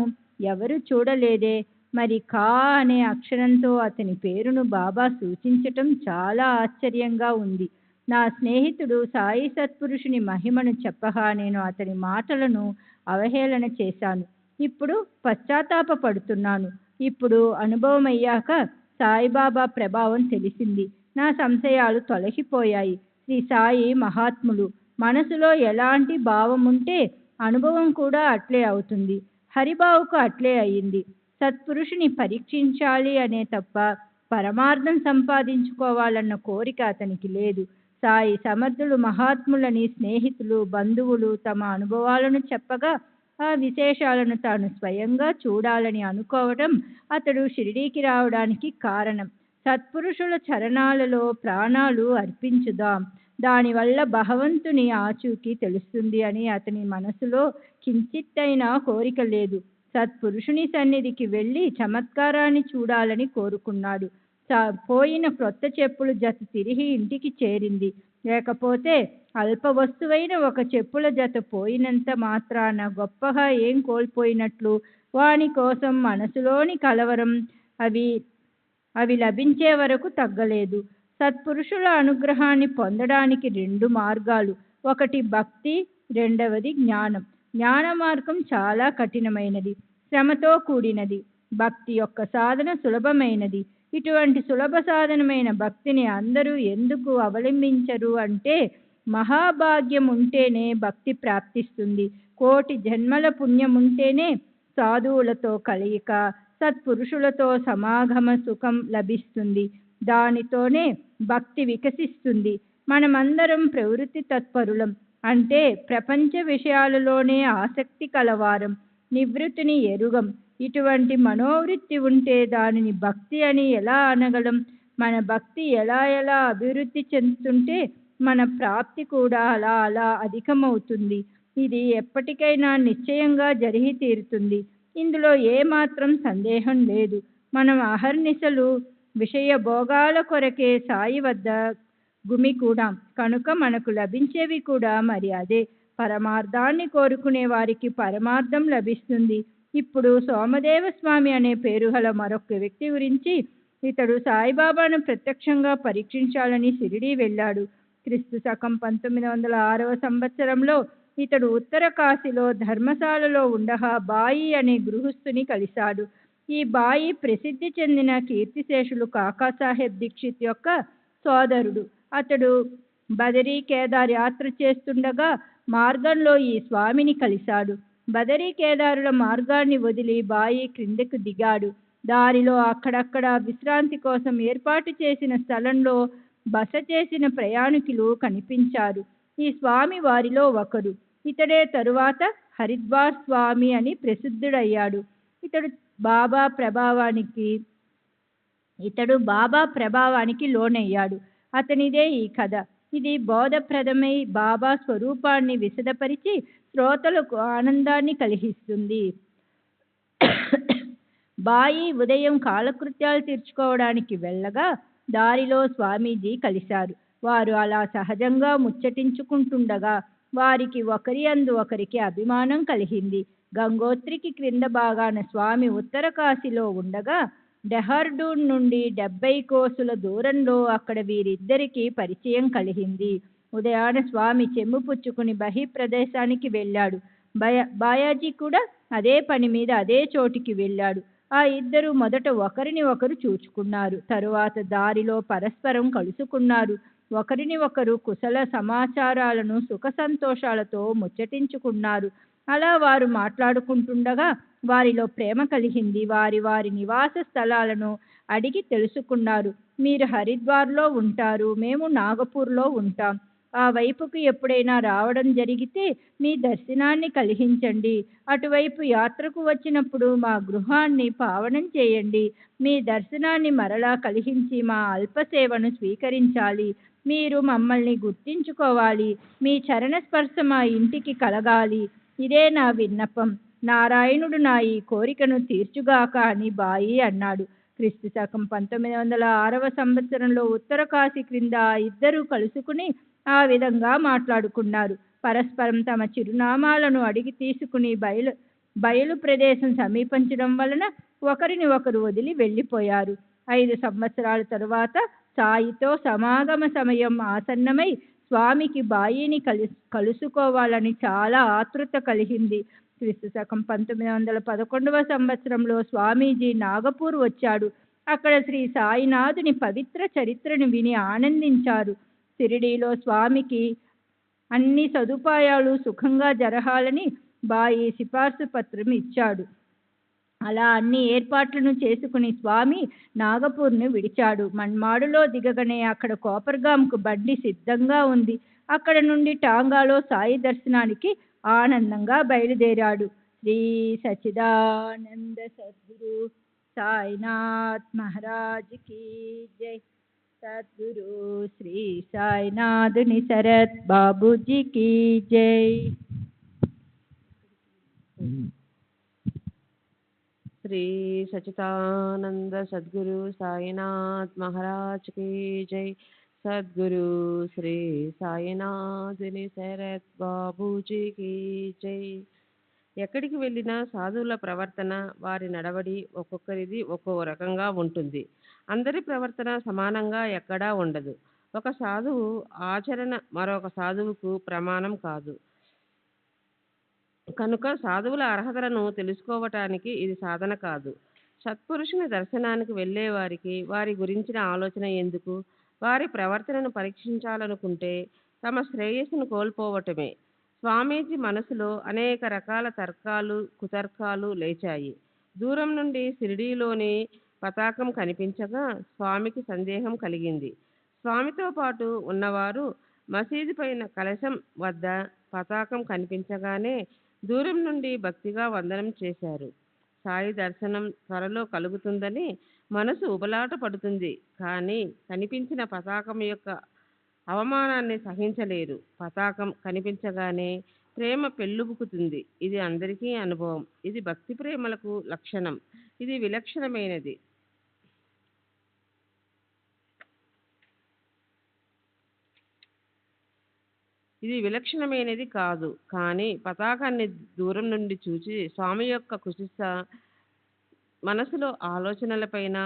ఎవరు చూడలేదే. మరి కా అనే అక్షరంతో అతని పేరును బాబా సూచించటం చాలా ఆశ్చర్యంగా ఉంది. నా స్నేహితుడు సాయి సత్పురుషుని మహిమను చెప్పగా నేను అతని మాటలను అవహేళన చేశాను. ఇప్పుడు పశ్చాత్తాపపడుతున్నాను. ఇప్పుడు అనుభవమయ్యాక సాయిబాబా ప్రభావం తెలిసింది. నా సంశయాలు తొలగిపోయాయి. శ్రీ సాయి మహాత్ములు. మనసులో ఎలాంటి భావం ఉంటే అనుభవం కూడా అట్లే అవుతుంది. హరిబావుకు అట్లే అయింది. సత్పురుషుని పరీక్షించాలి అనే తప్ప పరమార్థం సంపాదించుకోవాలన్న కోరిక అతనికి లేదు. సాయి సమర్థులు మహాత్ములని స్నేహితులు బంధువులు తమ అనుభవాలను చెప్పగా ఆ విశేషాలను తాను స్వయంగా చూడాలని అనుకోవటం అతడు షిరిడీకి రావడానికి కారణం. సత్పురుషుల చరణాలలో ప్రాణాలు అర్పించుదాం, దానివల్ల భగవంతుని ఆచూకీ తెలుస్తుంది అని అతని మనసులో కించిత్తైనా కోరిక లేదు. సత్పురుషుని సన్నిధికి వెళ్ళి చమత్కారాన్ని చూడాలని కోరుకున్నాడు. పోయిన క్రొత్త చెప్పుల జత తిరిగి ఇంటికి చేరింది. లేకపోతే అల్ప వస్తువైన ఒక చెప్పుల జత పోయినంత మాత్రాన గొప్పగా ఏం కోల్పోయినట్లు? వాని కోసం మనసులోని కలవరం అవి లభించే వరకు తగ్గలేదు. సత్పురుషుల అనుగ్రహాన్ని పొందడానికి 2 మార్గాలు. ఒకటి భక్తి, రెండవది జ్ఞానం. జ్ఞాన మార్గం చాలా కఠినమైనది, శ్రమతో కూడినది. భక్తి యొక్క సాధన సులభమైనది. ఇటువంటి సులభ సాధనమైన భక్తిని అందరూ ఎందుకు అవలంబించరు అంటే మహాభాగ్యం ఉంటేనే భక్తి ప్రాప్తిస్తుంది. కోటి జన్మల పుణ్యం ఉంటేనే సాధువులతో కలయిక, సత్పురుషులతో సమాగమ సుఖం లభిస్తుంది. దానితోనే భక్తి వికసిస్తుంది. మనమందరం ప్రవృత్తి తత్పరులం, అంటే ప్రపంచ విషయాలలోనే ఆసక్తి కలవారం, నివృత్తిని ఎరుగం. ఇటువంటి మనోవృత్తి ఉంటే దానిని భక్తి అని ఎలా అనగలం? మన భక్తి ఎలా అభివృద్ధి చెందుతుంటే మన ప్రాప్తి కూడా అలా అధికమవుతుంది. ఇది ఎప్పటికైనా నిశ్చయంగా జరిగి తీరుతుంది. ఇందులో ఏమాత్రం సందేహం లేదు. మనం అహర్నిశలు విషయ భోగాల కొరకే సాయి వద్ద గుమికూడాం కనుక మనకు లభించేవి కూడా మరి అదే. పరమార్థాన్ని కోరుకునే వారికి పరమార్థం లభిస్తుంది. ఇప్పుడు సోమదేవ స్వామి అనే పేరు గల మరొక వ్యక్తి గురించి. ఇతడు సాయిబాబాను ప్రత్యక్షంగా పరీక్షించాలని షిరిడీ వెళ్ళాడు. క్రీస్తు శకం 1906వ సంవత్సరంలో ఇతడు ఉత్తర కాశీలో ధర్మశాలలో ఉండగా బాయి అనే గృహస్థుని కలిశాడు. ఈ బాయి ప్రసిద్ధి చెందిన కీర్తిశేషులు కాకాసాహెబ్ దీక్షిత్ యొక్క సోదరుడు. అతడు బదరీ కేదార్ యాత్ర చేస్తుండగా మార్గంలో ఈ స్వామిని కలిశాడు. బదరీ కేదారుల మార్గాన్ని వదిలి బాయి క్రిందకు దిగాడు. దారిలో అక్కడక్కడ విశ్రాంతి కోసం ఏర్పాటు చేసిన స్థలంలో బస చేసిన ప్రయాణికులు కనిపించారు. ఈ స్వామి వారిలో ఒకడు. ఇతడే తరువాత హరిద్వార్ స్వామి అని ప్రసిద్ధుడయ్యాడు. ఇతడు బాబా ప్రభావానికి లోనయ్యాడు. అతనిదే ఈ కథ. ఇది బోధప్రదమై బాబా స్వరూపాన్ని విశదపరిచి శ్రోతలకు ఆనందాన్ని కలిగిస్తుంది. బాయి ఉదయం కాలకృత్యాలు తీర్చుకోవడానికి వెళ్ళగా దారిలో స్వామీజీ కలిశారు. వారు అలా సహజంగా ముచ్చటించుకుంటుండగా వారికి ఒకరి అందు ఒకరికి అభిమానం కలిగింది. గంగోత్రికి క్రింద భాగాన స్వామి ఉత్తర కాశీలో ఉండగా డెహర్డూన్ నుండి 70 కోసుల దూరంలో అక్కడ వీరిద్దరికీ పరిచయం కలిగింది. ఉదయాన స్వామి చెంబు పుచ్చుకుని బహి ప్రదేశానికి వెళ్ళాడు. బాయాజీ కూడా అదే పని మీద అదే చోటికి వెళ్ళాడు. ఆ ఇద్దరు మొదట ఒకరిని ఒకరు చూచుకున్నారు. తరువాత దారిలో పరస్పరం కలుసుకున్నారు. ఒకరిని ఒకరు కుశల సమాచారాలను సుఖ సంతోషాలతో ముచ్చటించుకున్నారు. అలా వారు మాట్లాడుకుంటుండగా వారిలో ప్రేమ కలిగింది. వారి వారి నివాస స్థలాలను అడిగి తెలుసుకున్నారు. మీరు హరిద్వార్లో ఉంటారు, మేము నాగపూర్లో ఉంటాం. ఆ వైపుకు ఎప్పుడైనా రావడం జరిగితే మీ దర్శనాన్ని కలిగించండి. అటువైపు యాత్రకు వచ్చినప్పుడు మా గృహాన్ని పావనం చేయండి. మీ దర్శనాన్ని మరలా కలిగించి మా అల్పసేవను స్వీకరించాలి. మీరు మమ్మల్ని గుర్తించుకోవాలి. మీ చరణ స్పర్శ మా ఇంటికి కలగాలి. ఇదే నా విన్నపం. నారాయణుడు నా ఈ కోరికను తీర్చుగాక అని బాయి అన్నాడు. క్రీస్తు శకం 1906 సంవత్సరంలో ఉత్తర కాశీ క్రింద ఆ ఇద్దరూ కలుసుకుని ఆ విధంగా మాట్లాడుకున్నారు. పరస్పరం తమ చిరునామాలను అడిగి తీసుకుని బయలు ప్రదేశం సమీపించడం వలన ఒకరిని ఒకరు వదిలి వెళ్ళిపోయారు. 5 సంవత్సరాల తరువాత సాయితో సమాగమ సమయం ఆసన్నమై స్వామికి బాయిని కలుసుకోవాలని చాలా ఆతృత కలిగింది. క్రీస్తు శకం 1911 సంవత్సరంలో స్వామీజీ నాగపూర్ వచ్చాడు. అక్కడ శ్రీ సాయినాథుని పవిత్ర చరిత్రను విని ఆనందించారు. షిరిడీలో స్వామికి అన్ని సదుపాయాలు సుఖంగా జరగాలని బాయి సిఫార్సు పత్రం ఇచ్చాడు. అలా అన్ని ఏర్పాట్లను చేసుకుని స్వామి నాగపూర్ను విడిచాడు. మన్మాడులో దిగగానే అక్కడ కోపర్గాంకు బండి సిద్ధంగా ఉంది. అక్కడ నుండి టాంగాలో సాయి దర్శనానికి ఆనందంగా బయలుదేరాడు. శ్రీ సచ్చిదానంద సద్గురు సాయినాథ్ మహారాజ్ కీ జై. సద్గురు శ్రీ సాయినాథుని శరత్ బాబూజీ కీ జై. శ్రీ సచితానంద సద్గురు సాయినాథ్ మహారాజ్ కి జై. సద్గురు శ్రీ సాయినాథుని శరత్ బాబూజీకి జై. ఎక్కడికి వెళ్ళినా సాధువుల ప్రవర్తన, వారి నడవడి ఒక్కొక్కరిది ఒక్కో రకంగా ఉంటుంది. అందరి ప్రవర్తన సమానంగా ఎక్కడా ఉండదు. ఒక సాధువు ఆచరణ మరొక సాధువుకు ప్రమాణం కాదు. కనుక సాధువుల అర్హతలను తెలుసుకోవటానికి ఇది సాధన కాదు. సత్పురుషుని దర్శనానికి వెళ్ళే వారికి వారి గురించిన ఆలోచన ఎందుకు? వారి ప్రవర్తనను పరీక్షించాలనుకుంటే తమ శ్రేయస్సును కోల్పోవటమే. స్వామీజీ మనసులో అనేక రకాల తర్కాలు, కుతర్కాలు లేచాయి. దూరం నుండి షిరిడీలోని పతాకం కనిపించగా స్వామికి సందేహం కలిగింది. స్వామితో పాటు ఉన్నవారు మసీదు పైన కలశం వద్ద పతాకం కనిపించగానే దూరం నుండి భక్తిగా వందనం చేశారు. సాయి దర్శనం త్వరలో కలుగుతుందని మనసు ఉబలాట పడుతుంది. కానీ కనిపించిన పతాకం యొక్క అవమానాన్ని సహించలేరు. పతాకం కనిపించగానే ప్రేమ పెళ్ళుబుకుతుంది. ఇది అందరికీ అనుభవం. ఇది భక్తి ప్రేమలకు లక్షణం. ఇది విలక్షణమైనది. ఇది విలక్షణమైనది కాదు. కానీ పతాకాన్ని దూరం నుండి చూచి స్వామి యొక్క కుశిత మనసులో ఆలోచనలపైన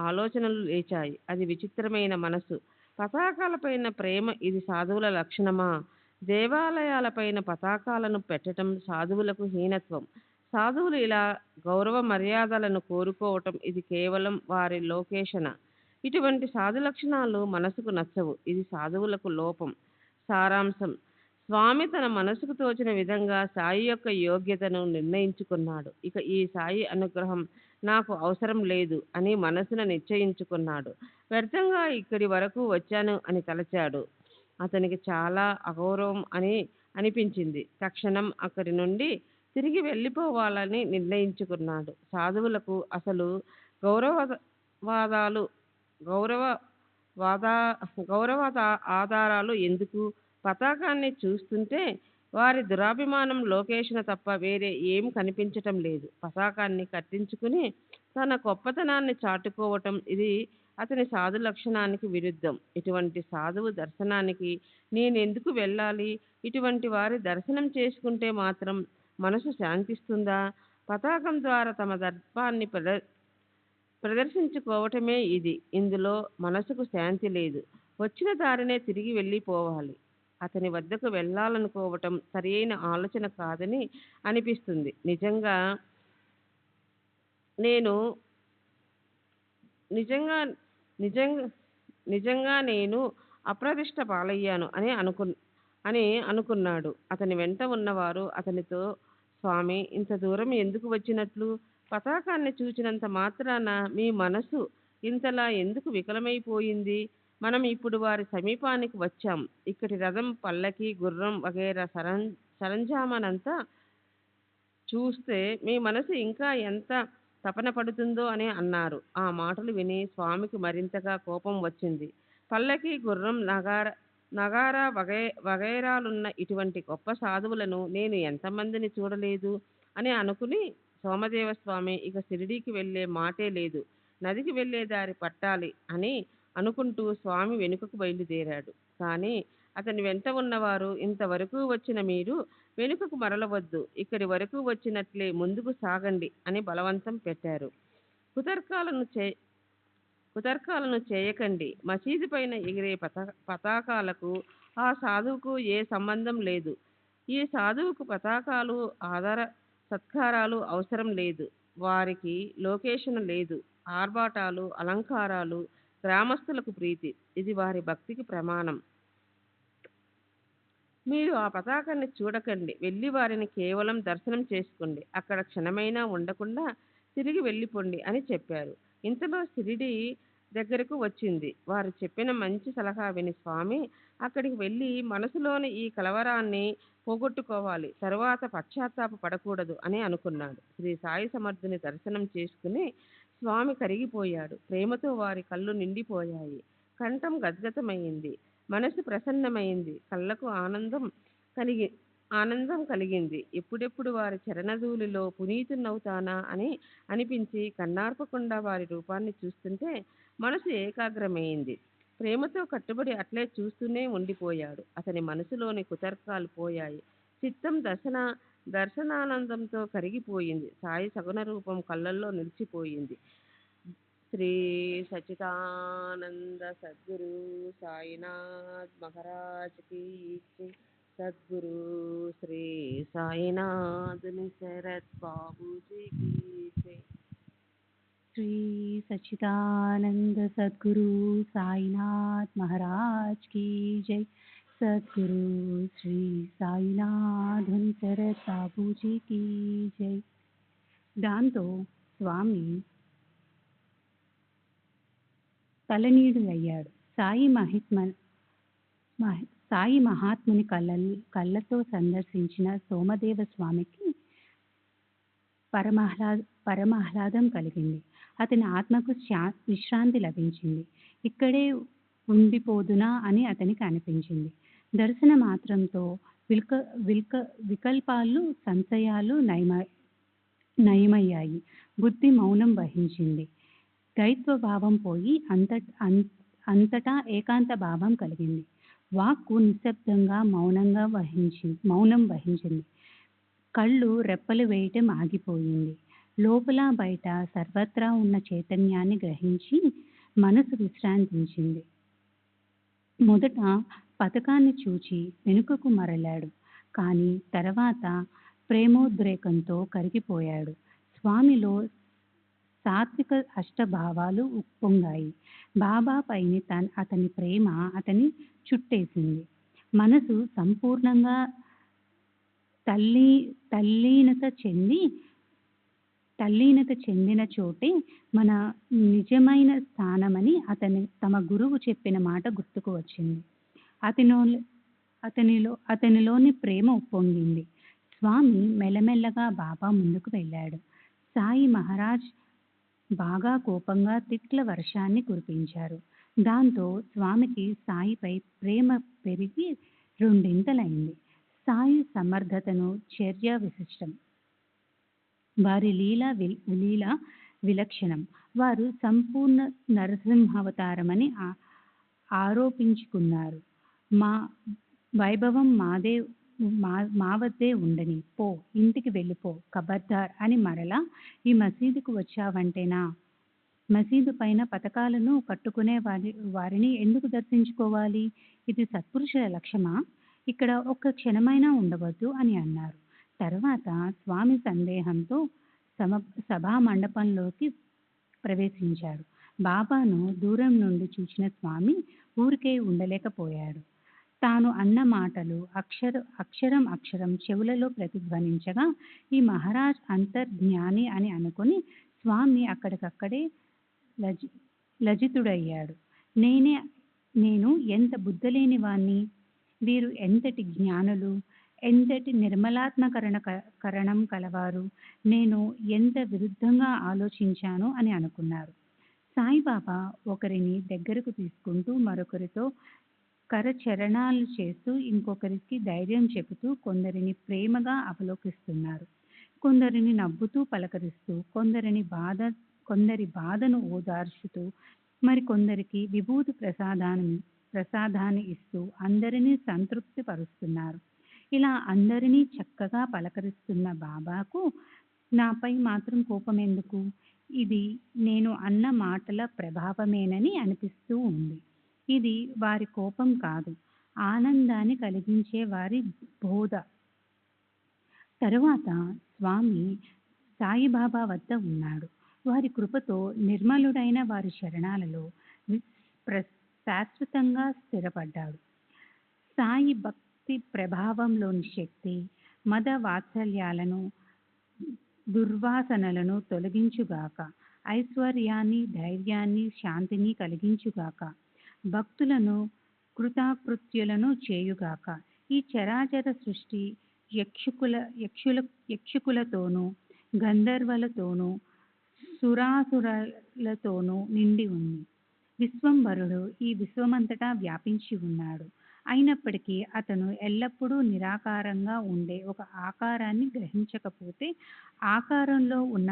ఆలోచనలు లేచాయి. అది విచిత్రమైన మనసు. పతాకాలపైన ప్రేమ ఇది సాధువుల లక్షణమా? దేవాలయాలపైన పతాకాలను పెట్టడం సాధువులకు హీనత్వం. సాధువులు ఇలా గౌరవ మర్యాదలను కోరుకోవటం ఇది కేవలం వారి లోకేషణ. ఇటువంటి సాధు లక్షణాలు మనసుకు నచ్చవు. ఇది సాధువులకు లోపం. సారాంశం: స్వామి తన మనసుకు తోచిన విధంగా సాయి యొక్క యోగ్యతను నిర్ణయించుకున్నాడు. ఇక ఈ సాయి అనుగ్రహం నాకు అవసరం లేదు అని మనసును నిశ్చయించుకున్నాడు. వ్యర్థంగా ఇక్కడి వరకు వచ్చాను అని తలచాడు. అతనికి చాలా అగౌరవం అనిపించింది. తక్షణం అక్కడి నుండి తిరిగి వెళ్ళిపోవాలని నిర్ణయించుకున్నాడు. సాధువులకు అసలు గౌరవ ఆధారాలు ఎందుకు? పతాకాన్ని చూస్తుంటే వారి దురాభిమానం లోకేషణ తప్ప వేరే ఏం కనిపించటం లేదు. పతాకాన్ని కట్టించుకుని తన గొప్పతనాన్ని చాటుకోవటం ఇది అతని సాధు లక్షణానికి విరుద్ధం. ఇటువంటి సాధువు దర్శనానికి నేనెందుకు వెళ్ళాలి? ఇటువంటి వారి దర్శనం చేసుకుంటే మాత్రం మనసు శాంతిస్తుందా? పతాకం ద్వారా తమ దర్పాన్ని ప్రదర్శించుకోవటమే ఇది. ఇందులో మనసుకు శాంతి లేదు. వచ్చిన దారినే తిరిగి వెళ్ళిపోవాలి. అతని వద్దకు వెళ్ళాలనుకోవటం సరియైన ఆలోచన కాదని అనిపిస్తుంది. నేను నిజంగా నిజంగా నిజంగా నేను అప్రదిష్ట పాలయ్యాను అని అనుకున్నాడు. అతని వెంట ఉన్నవారు అతనితో, స్వామి, ఇంత దూరం ఎందుకు వచ్చినట్లు? పతాకాన్ని చూచినంత మాత్రాన మీ మనసు ఇంతలా ఎందుకు వికలమైపోయింది? మనం ఇప్పుడు వారి సమీపానికి వచ్చాం. ఇక్కడి రథం, పల్లకి, గుర్రం వగైరా సరంజామానంతా చూస్తే మీ మనసు ఇంకా ఎంత తపన పడుతుందో అని అన్నారు. ఆ మాటలు విని స్వామికి మరింతగా కోపం వచ్చింది. పల్లకి, గుర్రం, నగారా వగైరాలున్న ఇటువంటి గొప్ప సాధువులను నేను ఎంతమందిని చూడలేదు అని అనుకుని, సోమదేవ స్వామి, ఇక షిరిడీకి వెళ్ళే మాటే లేదు, నదికి వెళ్ళే దారి పట్టాలి అని అనుకుంటూ స్వామి వెనుకకు బయలుదేరాడు. కానీ అతని వెంట ఉన్నవారు, ఇంతవరకు వచ్చిన మీరు వెనుకకు మరలవద్దు, ఇక్కడి వరకు వచ్చినట్లే ముందుకు సాగండి అని బలవంతం పెట్టారు. కుతర్కాలను చేయకండి. మసీదు పైన ఎగిరే పతాకాలకు ఆ సాధువుకు ఏ సంబంధం లేదు. ఈ సాధువుకు పతాకాలు, ఆధార సత్కారాలు అవసరం లేదు. వారికి లొకేషన్ లేదు. ఆర్భాటాలు, అలంకారాలు గ్రామస్తులకు ప్రీతి. ఇది వారి భక్తికి ప్రమాణం. మీరు ఆ పతాకాన్ని చూడకండి. వెళ్ళి వారిని కేవలం దర్శనం చేసుకోండి. అక్కడ క్షణమైనా ఉండకుండా తిరిగి వెళ్ళిపోండి అని చెప్పారు. ఇంతలో షిరిడి దగ్గరకు వచ్చింది. వారు చెప్పిన మంచి సలహా విని స్వామి అక్కడికి వెళ్ళి మనసులోని ఈ కలవరాన్ని పోగొట్టుకోవాలి, తరువాత పశ్చాత్తాప పడకూడదు అని అనుకున్నాడు. శ్రీ సాయి సమర్థుని దర్శనం చేసుకుని స్వామి కరిగిపోయాడు. ప్రేమతో వారి కళ్ళు నిండిపోయాయి. కంఠం గద్గతమైంది. మనసు ప్రసన్నమైంది. కళ్ళకు ఆనందం కలిగింది. ఎప్పుడెప్పుడు వారి చరణధూళిలో పునీతున్నవుతానా అని అనిపించి కన్నార్పకుండా వారి రూపాన్ని చూస్తుంటే మనసు ఏకాగ్రమైంది. ప్రేమతో కట్టుబడి అట్లే చూస్తూనే ఉండిపోయాడు. అతని మనసులోని కుతర్కాలు పోయాయి. చిత్తం దర్శనానందంతో కరిగిపోయింది. సాయి సగుణ రూపం కళ్ళల్లో నిలిచిపోయింది. శ్రీ సచ్చిదానంద సద్గురు సాయినాథ్ మహారాజ్ की जय. सद्गुरु श्री साईनाथ शरद बाबू जी की जय. श्री सच्चिदानंद सद्गुरु साईनाथ महाराज की जय. सद्गुरु श्री साईनाथ शरद बाबूजी की जय. దాంతో స్వామి తలనీడులయ్యాడు. సాయి మహాత్ముని కళ్ళతో సందర్శించిన సోమదేవ స్వామికి పరమాహ్లాదం కలిగింది. అతని ఆత్మకు విశ్రాంతి లభించింది. ఇక్కడే ఉండిపోదునా అని అతనికి అనిపించింది. దర్శన మాత్రంతో వికల్పాలు, సంశయాలు నయమయ్యాయి. బుద్ధి మౌనం వహించింది. దైత్వ భావం పోయి అంతటా ఏకాంత భావం కలిగింది. వాక్కు నిశ్శబ్దంగా మౌనం వహించింది. కళ్ళు రెప్పలు వేయటం ఆగిపోయింది. లోపల బయట సర్వత్రా ఉన్న చైతన్యాన్ని గ్రహించి మనసు విశ్రాంతించింది. మొదట పథకాన్ని చూచి వెనుకకు మరలాడు. కానీ తర్వాత ప్రేమోద్రేకంతో కరిగిపోయాడు. స్వామిలో సాత్విక అష్టభావాలు ఉప్పొంగాయి. బాబా పైన అతని ప్రేమ అతని చుట్టేసింది. మనసు సంపూర్ణంగా తల్లీనత చెందిన చోటే మన నిజమైన స్థానమని తమ గురువు చెప్పిన మాట గుర్తుకు వచ్చింది. అతనిలోని ప్రేమ ఉప్పొంగింది. స్వామి మెల్లమెల్లగా బాబా ముందుకు వెళ్ళాడు. సాయి మహారాజ్ బాగా కోపంగా తిట్ల వర్షాన్ని కురిపించారు. దాంతో స్వామికి సాయిపై ప్రేమ పెరిగి రెండింతలైంది. సాయి సమర్థతను చర్య విశిష్టం. వారి లీల విలక్షణం. వారు సంపూర్ణ నరసింహావతారమని ఆరోపించుకున్నారు. మా వైభవం మా వద్దే ఉండని, పో, ఇంటికి వెళ్ళిపో, ఖబర్దార్ అని మరలా ఈ మసీదుకు వచ్చావంటేనా మసీదు పైన పతకాలను కట్టుకునే వారిని ఎందుకు దర్శించుకోవాలి? ఇది సత్పురుషుల లక్ష్యమా? ఇక్కడ ఒక్క క్షణమైనా ఉండవద్దు అని అన్నారు. తర్వాత స్వామి సందేహంతో సభా మండపంలోకి ప్రవేశించాడు. బాబాను దూరం నుండి చూసిన స్వామి ఊరికే ఉండలేకపోయాడు. తాను అన్న మాటలు అక్షరం అక్షరం చెవులలో ప్రతిధ్వనించగా ఈ మహారాజ్ అంతర్జ్ఞాని అని అనుకుని స్వామి అక్కడికక్కడే లజితుడయ్యాడు. నేను ఎంత బుద్ధలేని వాణ్ణి, వీరు ఎంతటి జ్ఞానులు, ఎంతటి నిర్మలాత్మకరణం కలవారు, నేను ఎంత విరుద్ధంగా ఆలోచించాను అని అనుకున్నారు. సాయిబాబా ఒకరిని దగ్గరకు తీసుకుంటూ మరొకరితో కరచరణాలు చేస్తూ ఇంకొకరికి ధైర్యం చెబుతూ కొందరిని ప్రేమగా అవలోకిస్తున్నారు. కొందరిని నవ్వుతూ పలకరిస్తూ, కొందరి బాధను ఓదార్చుతూ, మరికొందరికి విభూతి ప్రసాదాన్ని ఇస్తూ అందరినీ సంతృప్తి పరుస్తున్నారు. ఇలా అందరినీ చక్కగా పలకరిస్తున్న బాబాకు నాపై మాత్రం కోపం ఎందుకు? ఇది నేను అన్న మాటల ప్రభావమేనని అనిపిస్తూ ఉంది. ఇది వారి కోపం కాదు, ఆనందాన్ని కలిగించే వారి బోధ. తరువాత స్వామి సాయిబాబా వద్ద ఉన్నాడు. వారి కృపతో నిర్మలుడైన వారి శరణాలలో శాశ్వతంగా స్థిరపడ్డాడు. సాయి భక్తి ప్రభావంలోని శక్తి మద వాత్సల్యాలను, దుర్వాసనలను తొలగించుగాక. ఐశ్వర్యాన్ని, ధైర్యాన్ని, శాంతిని కలిగించుగాక. భక్తులను కృతాకృత్యులను చేయుగాక. ఈ చరాచర సృష్టి యక్షుకులతోనూ, గంధర్వులతోనూ, సురాసురులతోనూ నిండి ఉంది. విశ్వంభరుడు ఈ విశ్వమంతటా వ్యాపించి ఉన్నాడు. అయినప్పటికీ అతను ఎల్లప్పుడూ నిరాకారంగా ఉండే ఒక ఆకారాన్ని గ్రహించకపోతే ఆకారంలో ఉన్న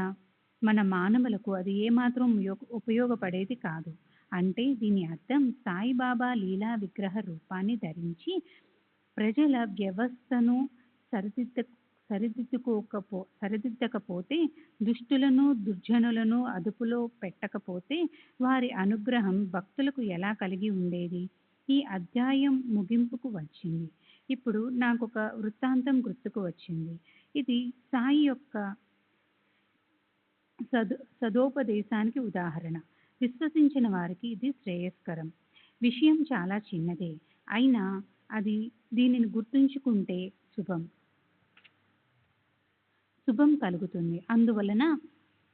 మన మానవులకు అది ఏమాత్రం ఉపయోగపడేది కాదు. అంటే దీని అర్థం సాయిబాబా లీలా విగ్రహ రూపాన్ని ధరించి ప్రజల వ్యవస్థను సరిదిద్దకపోతే, దుష్టులను, దుర్జనులను అదుపులో పెట్టకపోతే వారి అనుగ్రహం భక్తులకు ఎలా కలిగి ఉండేది? ఈ అధ్యాయం ముగింపుకు వచ్చింది. ఇప్పుడు నాకొక వృత్తాంతం గుర్తుకు వచ్చింది. ఇది సాయి యొక్క సదోపదేశానికి ఉదాహరణ. విశ్వసించిన వారికి ఇది శ్రేయస్కరం. విషయం చాలా చిన్నదే, అయినా దీనిని గుర్తుంచుకుంటే శుభం కలుగుతుంది. అందువలన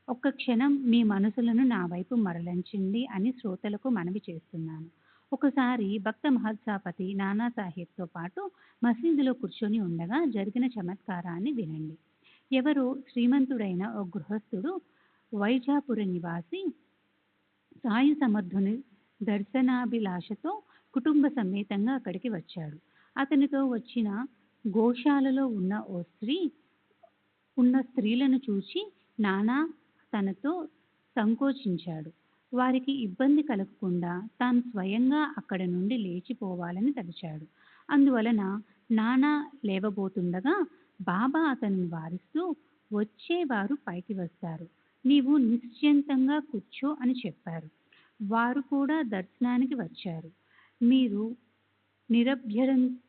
ఒక్క క్షణం మీ మనసులను నా వైపు మరలించండి అని శ్రోతలకు మనవి చేస్తున్నాను. ఒకసారి భక్త మహత్సాపతి నానాసాహెబ్తో పాటు మసీదులో కూర్చొని ఉండగా జరిగిన చమత్కారాన్ని వినండి. ఎవరో శ్రీమంతుడైన ఓ గృహస్థుడు, వైజాపుర నివాసి, సాయి సమర్థుని దర్శనాభిలాషతో కుటుంబ సమేతంగా అక్కడికి వచ్చాడు. అతనితో వచ్చిన గోశాలలో ఉన్న స్త్రీలను చూసి నానా తనతో సంకోచించాడు. వారికి ఇబ్బంది కలగకుండా తాను స్వయంగా అక్కడి నుండి లేచిపోవాలని తలిచాడు. అందువలన నానా లేవబోతుండగా బాబా అతనిని వారిస్తూ, వచ్చేవారు పైకి వస్తారు, నీవు నిశ్చింతంగా కూర్చో అని చెప్పారు. వారు కూడా దర్శనానికి వచ్చారు. మీరు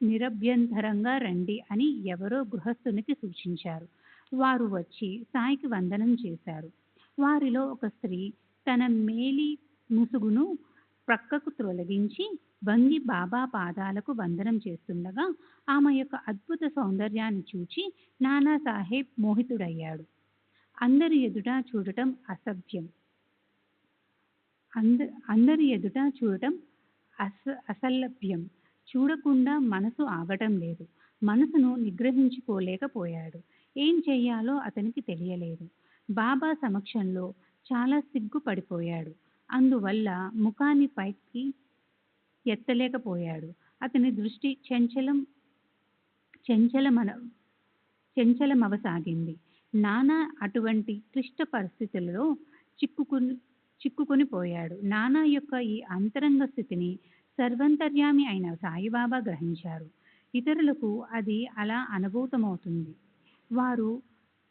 నిరభ్యంతరంగా రండి అని ఎవరో గృహస్థునికి సూచించారు. వారు వచ్చి సాయికి వందనం చేశారు. వారిలో ఒక స్త్రీ తన మేలి ముసుగును ప్రక్కకు తొలగించి వంగి బాబా పాదాలకు వందనం చేస్తుండగా ఆమె యొక్క అద్భుత సౌందర్యాన్ని చూచి నానాసాహెబ్ మోహితుడయ్యాడు. అందరి ఎదుట చూడటం అసలభ్యం. చూడకుండా మనసు ఆగటం లేదు. మనసును నిగ్రహించుకోలేకపోయాడు. ఏం చెయ్యాలో అతనికి తెలియలేదు. బాబా సమక్షంలో చాలా సిగ్గుపడిపోయాడు. అందువల్ల ముఖాన్ని పైకి ఎత్తలేకపోయాడు. అతని దృష్టి చంచలమవసాగింది. నానా అటువంటి క్లిష్ట పరిస్థితులలో చిక్కుకుని పోయాడు. నానా యొక్క ఈ అంతరంగ స్థితిని సర్వంతర్యామి అయిన సాయిబాబా గ్రహించారు. ఇతరులకు అది అలా అనుభూతమవుతుంది. వారు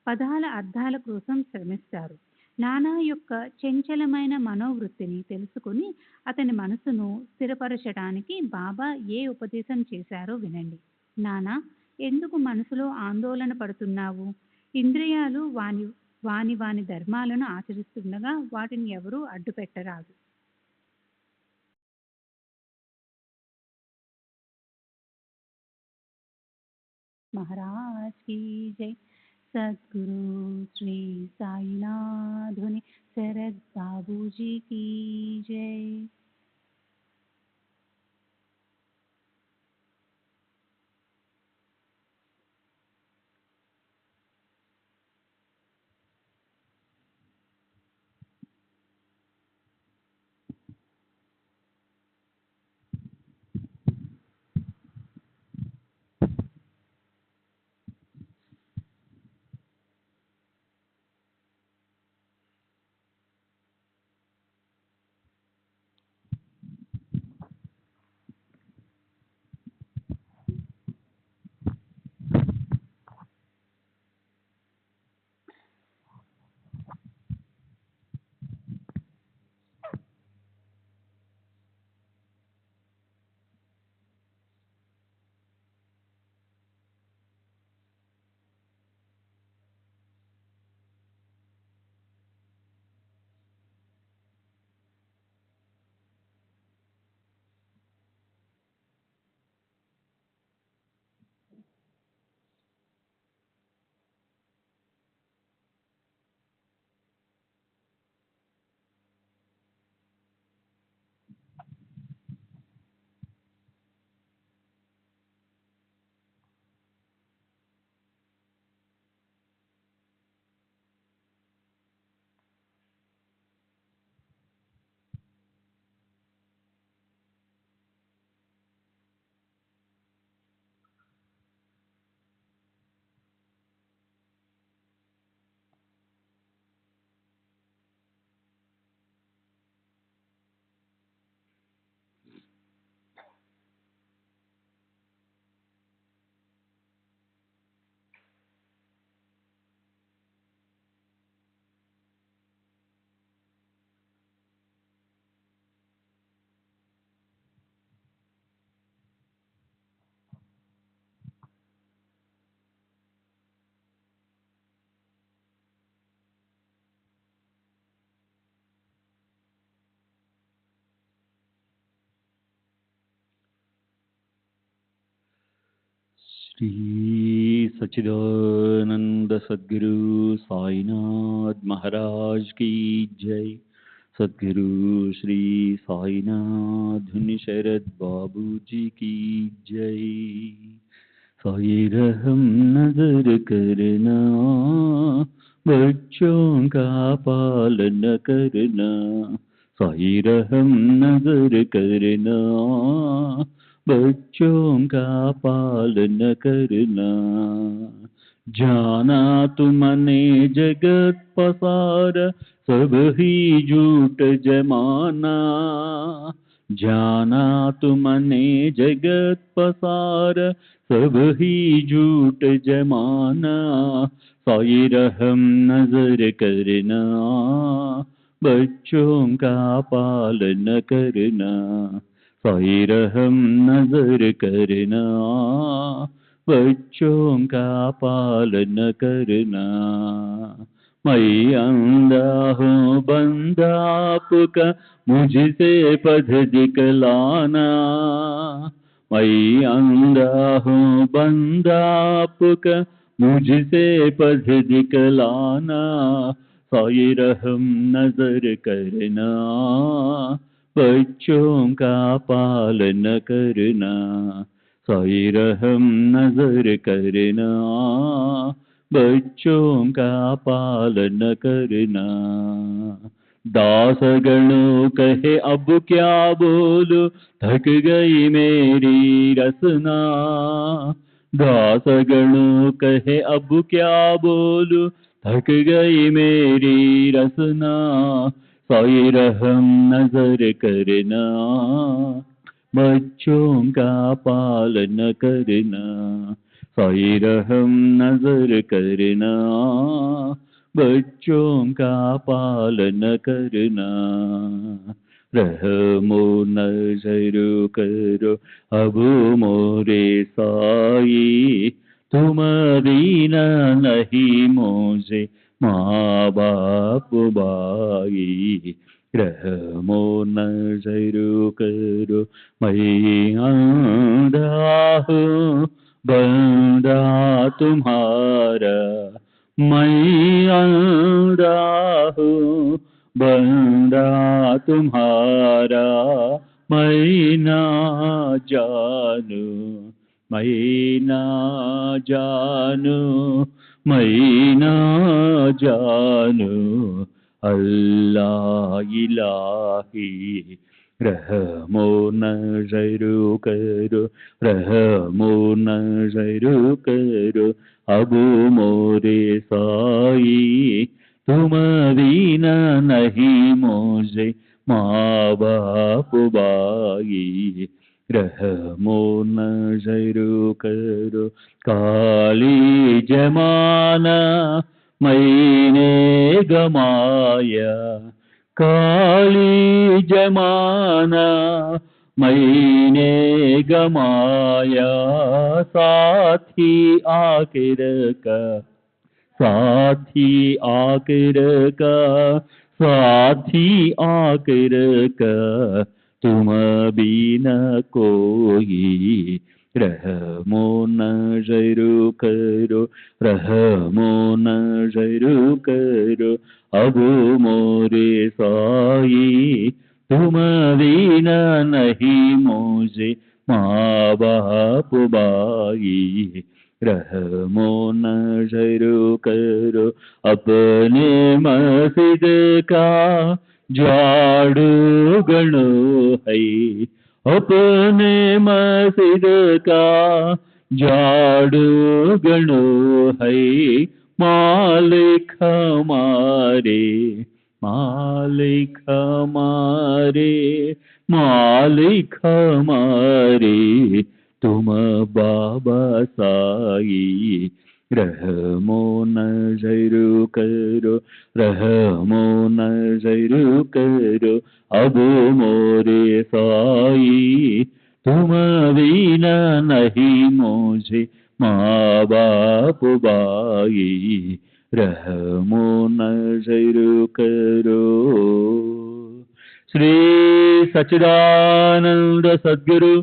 పదాల అర్థాల కోసం శ్రమిస్తారు. నానా యొక్క చంచలమైన మనోవృత్తిని తెలుసుకుని అతని మనసును స్థిరపరచడానికి బాబా ఏ ఉపదేశం చేశారో వినండి. నానా, ఎందుకు మనసులో ఆందోళన పడుతున్నావు? ఇంద్రియాలు వాని వాని ధర్మాలను ఆచరిస్తుండగా వాటిని ఎవరూ అడ్డుపెట్టరాదు. महाराज की जय। सद्गुरु श्री साईनाथ धुनि शरद बाबू जी की जय। श्री सच्चिदानंद सद्गुरु साईनाथ महाराज की जय। सद्गुरु श्री साईनाथ धुनि शरद बाबू जी की जय। साई रहम नजर करना, बच्चों का पालन करना। साई रहम नजर करना, बच्चों का पालन करना। जाना तुमने जगत पसार, सब ही झूठ जमाना। जाना तुमने जगत पसार, सब ही झूठ जमाना। साई रहम नजर करना, बच्चों का पालन करना। साई रहम नजर करना, बच्चों का पालन करना। मैं अंधा हूँ बंदा आपका, मुझसे पथ दिखलाना। मैं अंधा हूँ बंदा आपका, मुझसे पथ दिखलाना। साई रहम नजर करना, बच्चों का पालन करना। साई रहम नजर करना, बच्चों का पालन करना। दास गणों कहे अब क्या बोलूं, थक गई मेरी रसना। दास गणों कहे अब क्या बोलूं, थक गई मेरी रसना। साई रहम नजर करना, बच्चों का पालन करना। साई रहम नजर करना, बच्चों का पालन करना। रहमो नजर करो अब मोरे साई, तुम दीना नहीं मुझे माँ बाप भाई। रहमो नजर करो मैं आंधा हूँ बंदा तुम्हारा, मैं आंधा हूँ बंदा तुम्हारा। मैं ना जानू मैं ना जानू मैं ना जानू अल्लाह इलाही। रहमो नजर करो रहमो नजर करो अब मोरे साई, तुम दीना नहीं मुझे माँ बाप भाई। रहमो नजर करो काली जमाना मैंने गमाया, काली जमाना मैंने गमाया। साथी आखिर का साथी आखिर का साथी आखिर का तुम भी न कोई। रहमो नजर करो रहमो नजर करो अब मोरे साई, तुम भी न नहीं मुझे माँ बाप भाई। रहमो नजर करो अपने मस्जिद का झाड़ू गणो है, अपने मस्जिद का झाड़ू गणो है। मालिक हमारे मालिक हमारे मालिक हमारे तुम बाबा साई। रहमो नजर करो रहमो नजर करो अब मोरे साई, तुम बिना नहीं मुझे माँ बाप भाई। रहमो नजर करो। श्री सच्चिदानंद सद्गुरु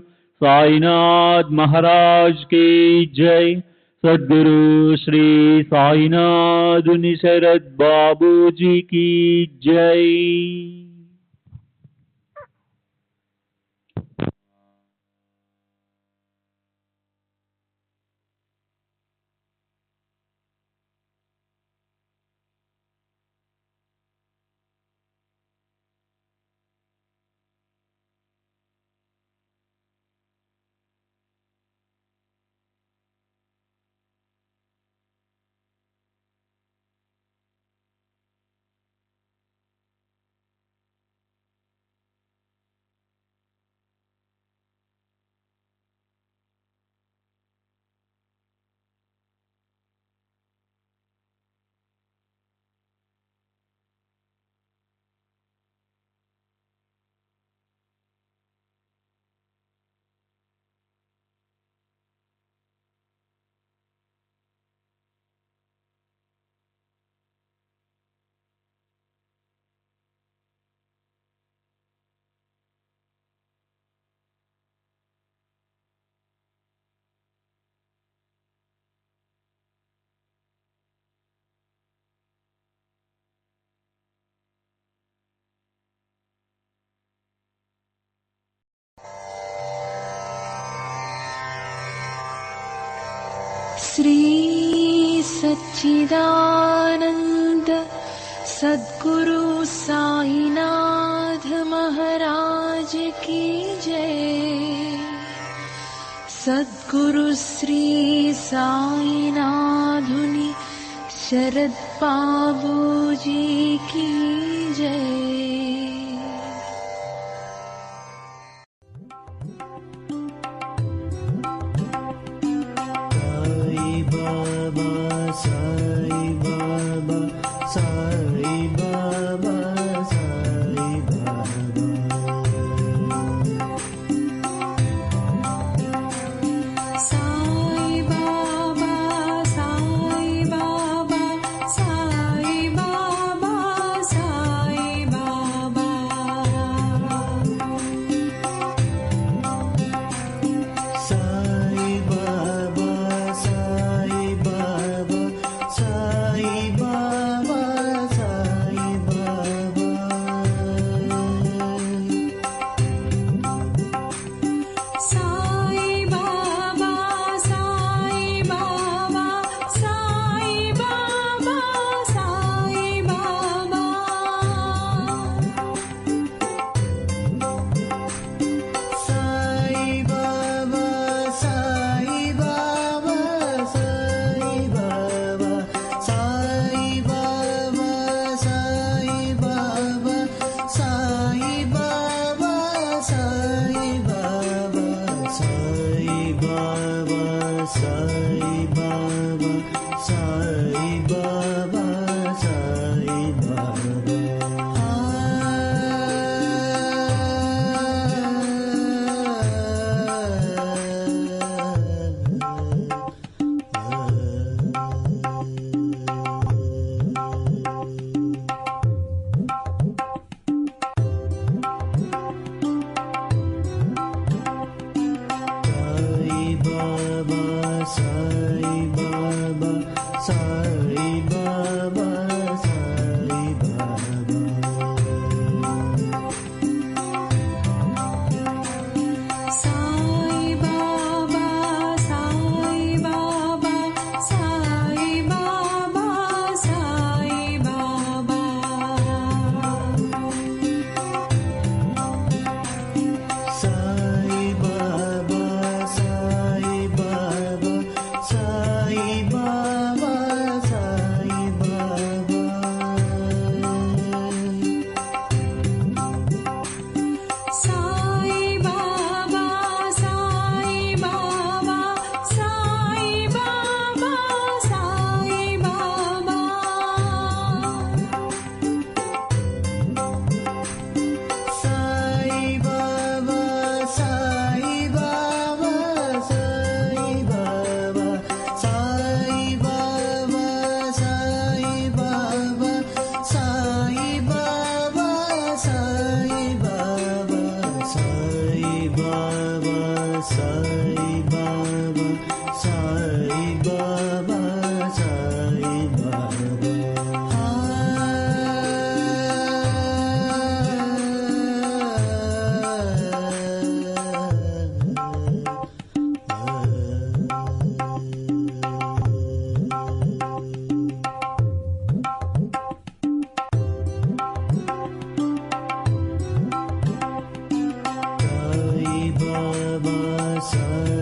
साईनाथ महाराज की जय। सद्गुरु श्री साईनाथ निशरद बाबू जी की जय। श्री सच्चिदानंद सद्गुरु साईनाथ महाराज की जय। सद्गुरु श्री साईनाथुनि शरद बाबू जी की जय। साई